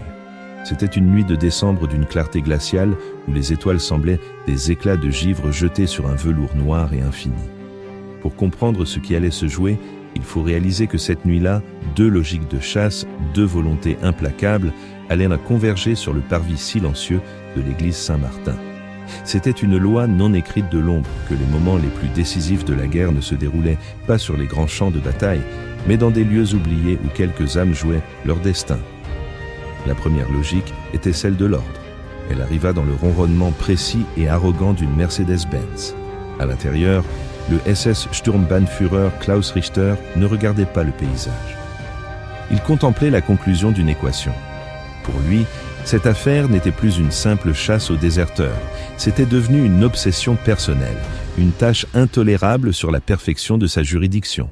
C'était une nuit de décembre d'une clarté glaciale où les étoiles semblaient des éclats de givre jetés sur un velours noir et infini. Pour comprendre ce qui allait se jouer, il faut réaliser que cette nuit-là, deux logiques de chasse, deux volontés implacables allaient converger sur le parvis silencieux de l'église Saint-Martin. C'était une loi non écrite de l'ombre que les moments les plus décisifs de la guerre ne se déroulaient pas sur les grands champs de bataille, mais dans des lieux oubliés où quelques âmes jouaient leur destin. La première logique était celle de l'ordre. Elle arriva dans le ronronnement précis et arrogant d'une Mercedes-Benz. À l'intérieur, le SS Sturmbannführer Klaus Richter ne regardait pas le paysage. Il contemplait la conclusion d'une équation. Pour lui, cette affaire n'était plus une simple chasse aux déserteurs, c'était devenu une obsession personnelle, une tâche intolérable sur la perfection de sa juridiction.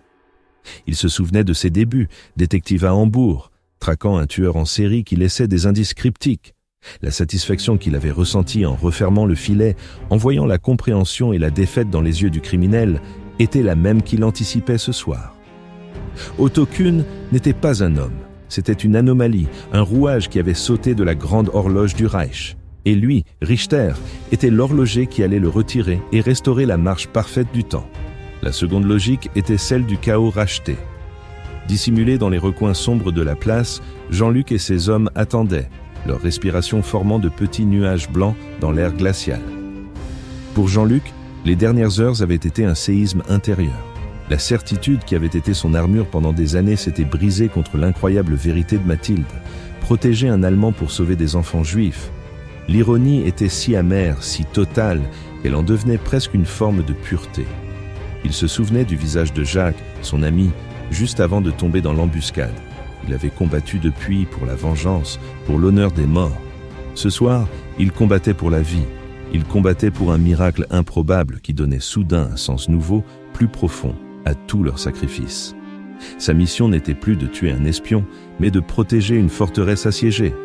Il se souvenait de ses débuts, détective à Hambourg, traquant un tueur en série qui laissait des indices cryptiques. La satisfaction qu'il avait ressentie en refermant le filet, en voyant la compréhension et la défaite dans les yeux du criminel, était la même qu'il anticipait ce soir. Otto Kuhn n'était pas un homme, c'était une anomalie, un rouage qui avait sauté de la grande horloge du Reich. Et lui, Richter, était l'horloger qui allait le retirer et restaurer la marche parfaite du temps. La seconde logique était celle du chaos racheté. Dissimulés dans les recoins sombres de la place, Jean-Luc et ses hommes attendaient, leur respiration formant de petits nuages blancs dans l'air glacial. Pour Jean-Luc, les dernières heures avaient été un séisme intérieur. La certitude qui avait été son armure pendant des années s'était brisée contre l'incroyable vérité de Mathilde. Protéger un Allemand pour sauver des enfants juifs. L'ironie était si amère, si totale, qu'elle en devenait presque une forme de pureté. Il se souvenait du visage de Jacques, son ami, juste avant de tomber dans l'embuscade. Il avait combattu depuis pour la vengeance, pour l'honneur des morts. Ce soir, il combattait pour la vie. Il combattait pour un miracle improbable qui donnait soudain un sens nouveau, plus profond, à tout leur sacrifice. Sa mission n'était plus de tuer un espion, mais de protéger une forteresse assiégée.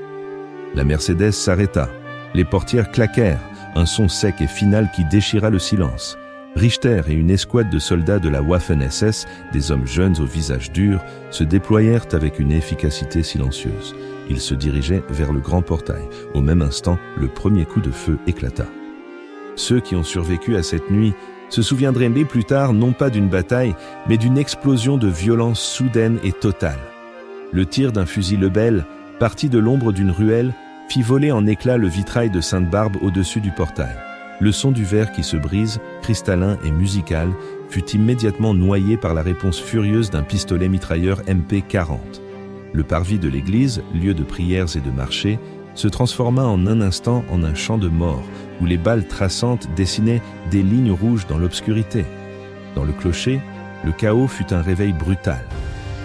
La Mercedes s'arrêta. Les portières claquèrent, un son sec et final qui déchira le silence. Richter et une escouade de soldats de la Waffen-SS, des hommes jeunes au visage dur, se déployèrent avec une efficacité silencieuse. Ils se dirigeaient vers le grand portail. Au même instant, le premier coup de feu éclata. Ceux qui ont survécu à cette nuit se souviendraient plus tard non pas d'une bataille, mais d'une explosion de violence soudaine et totale. Le tir d'un fusil Lebel, parti de l'ombre d'une ruelle, fit voler en éclats le vitrail de Sainte-Barbe au-dessus du portail. Le son du verre qui se brise, cristallin et musical, fut immédiatement noyé par la réponse furieuse d'un pistolet mitrailleur MP-40. Le parvis de l'église, lieu de prières et de marché, se transforma en un instant en un champ de mort, où les balles traçantes dessinaient des lignes rouges dans l'obscurité. Dans le clocher, le chaos fut un réveil brutal.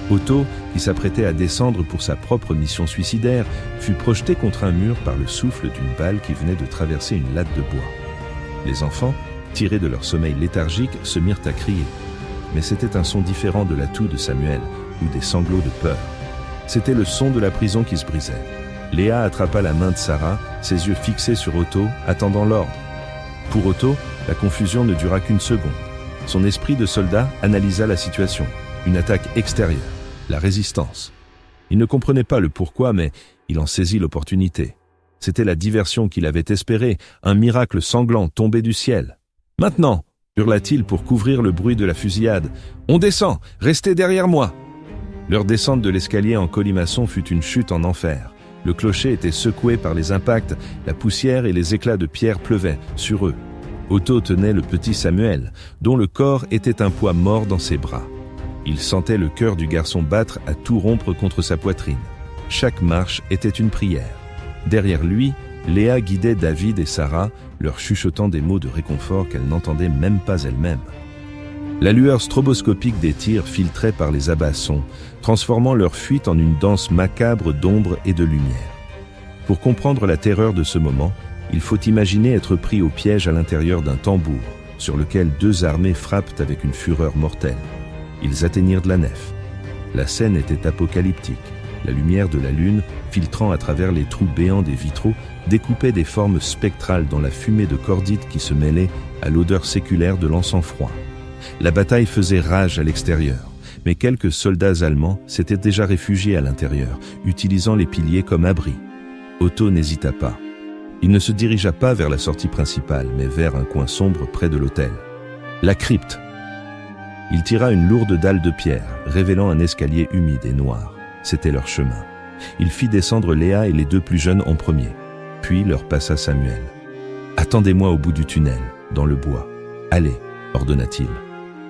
Otto, qui s'apprêtait à descendre pour sa propre mission suicidaire, fut projeté contre un mur par le souffle d'une balle qui venait de traverser une latte de bois. Les enfants, tirés de leur sommeil léthargique, se mirent à crier. Mais c'était un son différent de l'atout de Samuel, ou des sanglots de peur. C'était le son de la prison qui se brisait. Léa attrapa la main de Sarah, ses yeux fixés sur Otto, attendant l'ordre. Pour Otto, la confusion ne dura qu'une seconde. Son esprit de soldat analysa la situation. Une attaque extérieure, la résistance. Il ne comprenait pas le pourquoi, mais il en saisit l'opportunité. C'était la diversion qu'il avait espérée, un miracle sanglant tombé du ciel. « Maintenant !» hurla-t-il pour couvrir le bruit de la fusillade. « On descend! Restez derrière moi !» Leur descente de l'escalier en colimaçon fut une chute en enfer. Le clocher était secoué par les impacts, la poussière et les éclats de pierre pleuvaient sur eux. Otto tenait le petit Samuel, dont le corps était un poids mort dans ses bras. Il sentait le cœur du garçon battre à tout rompre contre sa poitrine. Chaque marche était une prière. Derrière lui, Léa guidait David et Sarah, leur chuchotant des mots de réconfort qu'elle n'entendait même pas elle-même. La lueur stroboscopique des tirs filtrait par les abassons, transformant leur fuite en une danse macabre d'ombre et de lumière. Pour comprendre la terreur de ce moment, il faut imaginer être pris au piège à l'intérieur d'un tambour, sur lequel deux armées frappent avec une fureur mortelle. Ils atteignirent de la nef. La scène était apocalyptique. La lumière de la lune, filtrant à travers les trous béants des vitraux, découpait des formes spectrales dans la fumée de cordite qui se mêlait à l'odeur séculaire de l'encens froid. La bataille faisait rage à l'extérieur, mais quelques soldats allemands s'étaient déjà réfugiés à l'intérieur, utilisant les piliers comme abri. Otto n'hésita pas. Il ne se dirigea pas vers la sortie principale, mais vers un coin sombre près de l'autel. La crypte. Il tira une lourde dalle de pierre, révélant un escalier humide et noir. C'était leur chemin. Il fit descendre Léa et les deux plus jeunes en premier, puis leur passa Samuel. « Attendez-moi au bout du tunnel, dans le bois. Allez » ordonna-t-il.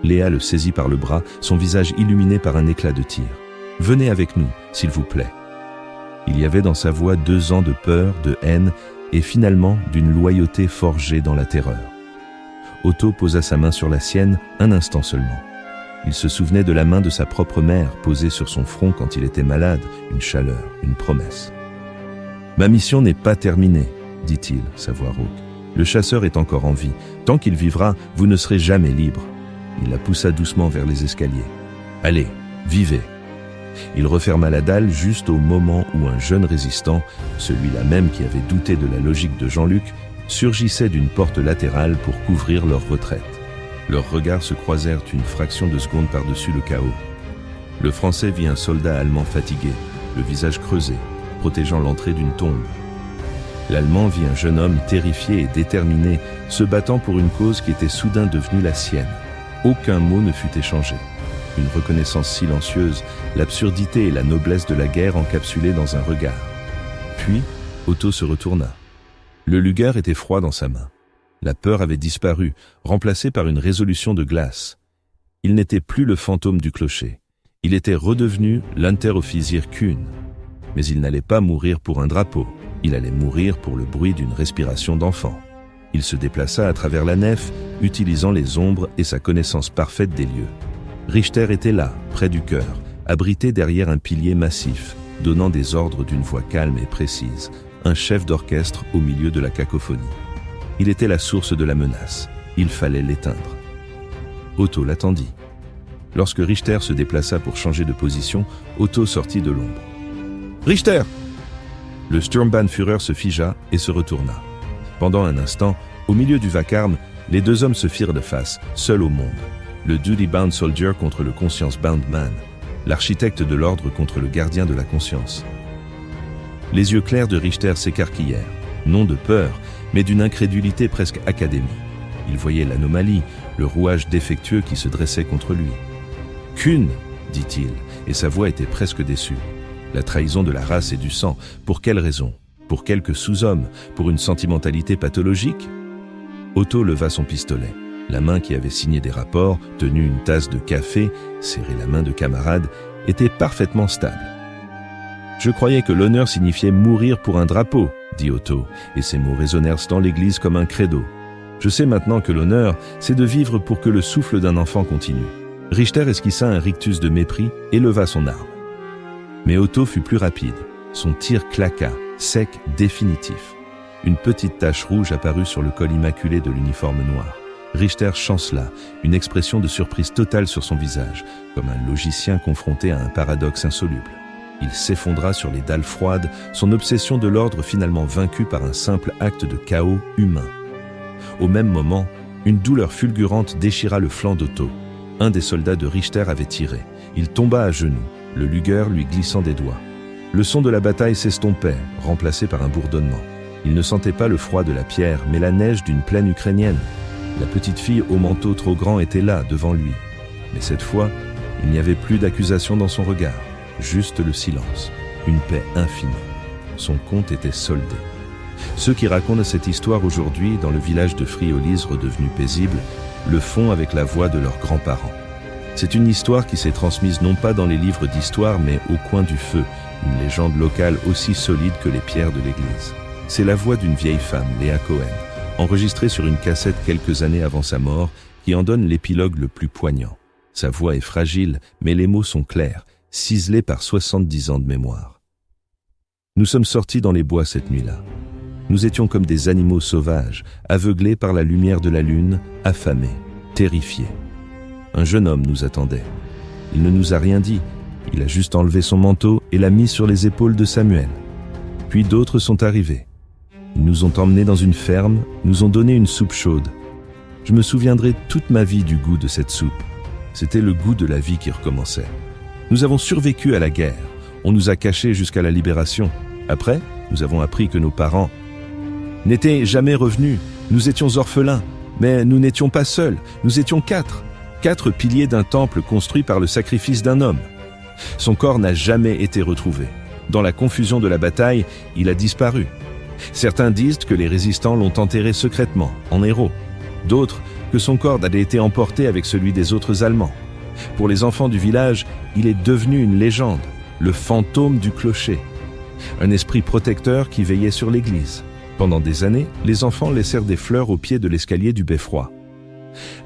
Léa le saisit par le bras, son visage illuminé par un éclat de tir. « Venez avec nous, s'il vous plaît. » Il y avait dans sa voix 2 ans de peur, de haine et finalement d'une loyauté forgée dans la terreur. Otto posa sa main sur la sienne un instant seulement. Il se souvenait de la main de sa propre mère posée sur son front quand il était malade, une chaleur, une promesse. « Ma mission n'est pas terminée, dit-il, sa voix rauque. Le chasseur est encore en vie. Tant qu'il vivra, vous ne serez jamais libre. » Il la poussa doucement vers les escaliers. « Allez, vivez !» Il referma la dalle juste au moment où un jeune résistant, celui-là même qui avait douté de la logique de Jean-Luc, surgissait d'une porte latérale pour couvrir leur retraite. Leurs regards se croisèrent une fraction de seconde par-dessus le chaos. Le Français vit un soldat allemand fatigué, le visage creusé, protégeant l'entrée d'une tombe. L'Allemand vit un jeune homme terrifié et déterminé, se battant pour une cause qui était soudain devenue la sienne. Aucun mot ne fut échangé. Une reconnaissance silencieuse, l'absurdité et la noblesse de la guerre encapsulées dans un regard. Puis, Otto se retourna. Le Luger était froid dans sa main. La peur avait disparu, remplacée par une résolution de glace. Il n'était plus le fantôme du clocher. Il était redevenu l'Unteroffizier Kuhn. Mais il n'allait pas mourir pour un drapeau. Il allait mourir pour le bruit d'une respiration d'enfant. Il se déplaça à travers la nef, utilisant les ombres et sa connaissance parfaite des lieux. Richter était là, près du chœur, abrité derrière un pilier massif, donnant des ordres d'une voix calme et précise, un chef d'orchestre au milieu de la cacophonie. Il était la source de la menace. Il fallait l'éteindre. Otto l'attendit. Lorsque Richter se déplaça pour changer de position, Otto sortit de l'ombre. « Richter !» Le Sturmbannführer se figea et se retourna. Pendant un instant, au milieu du vacarme, les 2 hommes se firent de face, seuls au monde. Le duty-bound soldier contre le conscience-bound man, l'architecte de l'ordre contre le gardien de la conscience. Les yeux clairs de Richter s'écarquillèrent, non de peur, mais d'une incrédulité presque académique. Il voyait l'anomalie, le rouage défectueux qui se dressait contre lui. « Kuhn !» dit-il, et sa voix était presque déçue. La trahison de la race et du sang, pour quelle raison? Pour quelques sous-hommes? Pour une sentimentalité pathologique? Otto leva son pistolet. La main qui avait signé des rapports, tenu une tasse de café, serré la main de camarade, était parfaitement stable. « Je croyais que l'honneur signifiait mourir pour un drapeau, » dit Otto, et ses mots résonnèrent dans l'église comme un credo. « Je sais maintenant que l'honneur, c'est de vivre pour que le souffle d'un enfant continue. » Richter esquissa un rictus de mépris et leva son arme. Mais Otto fut plus rapide. Son tir claqua, sec, définitif. Une petite tache rouge apparut sur le col immaculé de l'uniforme noir. Richter chancela, une expression de surprise totale sur son visage, comme un logicien confronté à un paradoxe insoluble. Il s'effondra sur les dalles froides, son obsession de l'ordre finalement vaincue par un simple acte de chaos humain. Au même moment, une douleur fulgurante déchira le flanc d'Otto. Un des soldats de Richter avait tiré. Il tomba à genoux, le Luger lui glissant des doigts. Le son de la bataille s'estompait, remplacé par un bourdonnement. Il ne sentait pas le froid de la pierre, mais la neige d'une plaine ukrainienne. La petite fille au manteau trop grand était là, devant lui. Mais cette fois, il n'y avait plus d'accusation dans son regard, juste le silence, une paix infinie. Son compte était soldé. Ceux qui racontent cette histoire aujourd'hui, dans le village de Friolis redevenu paisible, le font avec la voix de leurs grands-parents. C'est une histoire qui s'est transmise non pas dans les livres d'histoire, mais au coin du feu, une légende locale aussi solide que les pierres de l'église. C'est la voix d'une vieille femme, Léa Cohen, enregistrée sur une cassette quelques années avant sa mort, qui en donne l'épilogue le plus poignant. Sa voix est fragile, mais les mots sont clairs, ciselés par 70 ans de mémoire. Nous sommes sortis dans les bois cette nuit-là. Nous étions comme des animaux sauvages, aveuglés par la lumière de la lune, affamés, terrifiés. Un jeune homme nous attendait. Il ne nous a rien dit. Il a juste enlevé son manteau et l'a mis sur les épaules de Samuel. Puis d'autres sont arrivés. Ils nous ont emmenés dans une ferme, nous ont donné une soupe chaude. Je me souviendrai toute ma vie du goût de cette soupe. C'était le goût de la vie qui recommençait. Nous avons survécu à la guerre. On nous a cachés jusqu'à la libération. Après, nous avons appris que nos parents n'étaient jamais revenus. Nous étions orphelins, mais nous n'étions pas seuls. Nous étions 4 piliers d'un temple construit par le sacrifice d'un homme. Son corps n'a jamais été retrouvé. Dans la confusion de la bataille, il a disparu. Certains disent que les résistants l'ont enterré secrètement, en héros. D'autres, que son corps a été emporté avec celui des autres Allemands. Pour les enfants du village, il est devenu une légende, le fantôme du clocher. Un esprit protecteur qui veillait sur l'église. Pendant des années, les enfants laissèrent des fleurs au pied de l'escalier du beffroi.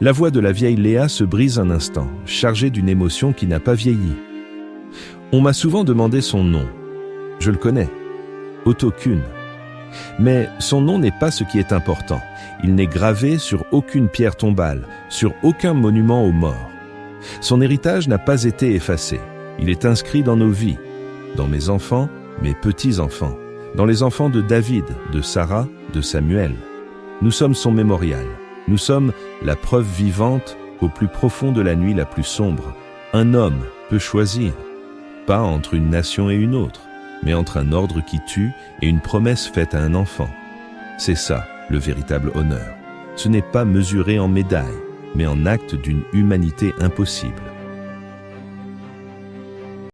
La voix de la vieille Léa se brise un instant, chargée d'une émotion qui n'a pas vieilli. On m'a souvent demandé son nom. Je le connais, Otto Kuhn. Mais son nom n'est pas ce qui est important. Il n'est gravé sur aucune pierre tombale, sur aucun monument aux morts. Son héritage n'a pas été effacé. Il est inscrit dans nos vies, dans mes enfants, mes petits-enfants, dans les enfants de David, de Sarah, de Samuel. Nous sommes son mémorial. Nous sommes la preuve vivante qu'au plus profond de la nuit la plus sombre, un homme peut choisir, pas entre une nation et une autre, mais entre un ordre qui tue et une promesse faite à un enfant. C'est ça, le véritable honneur. Ce n'est pas mesuré en médailles, mais en acte d'une humanité impossible.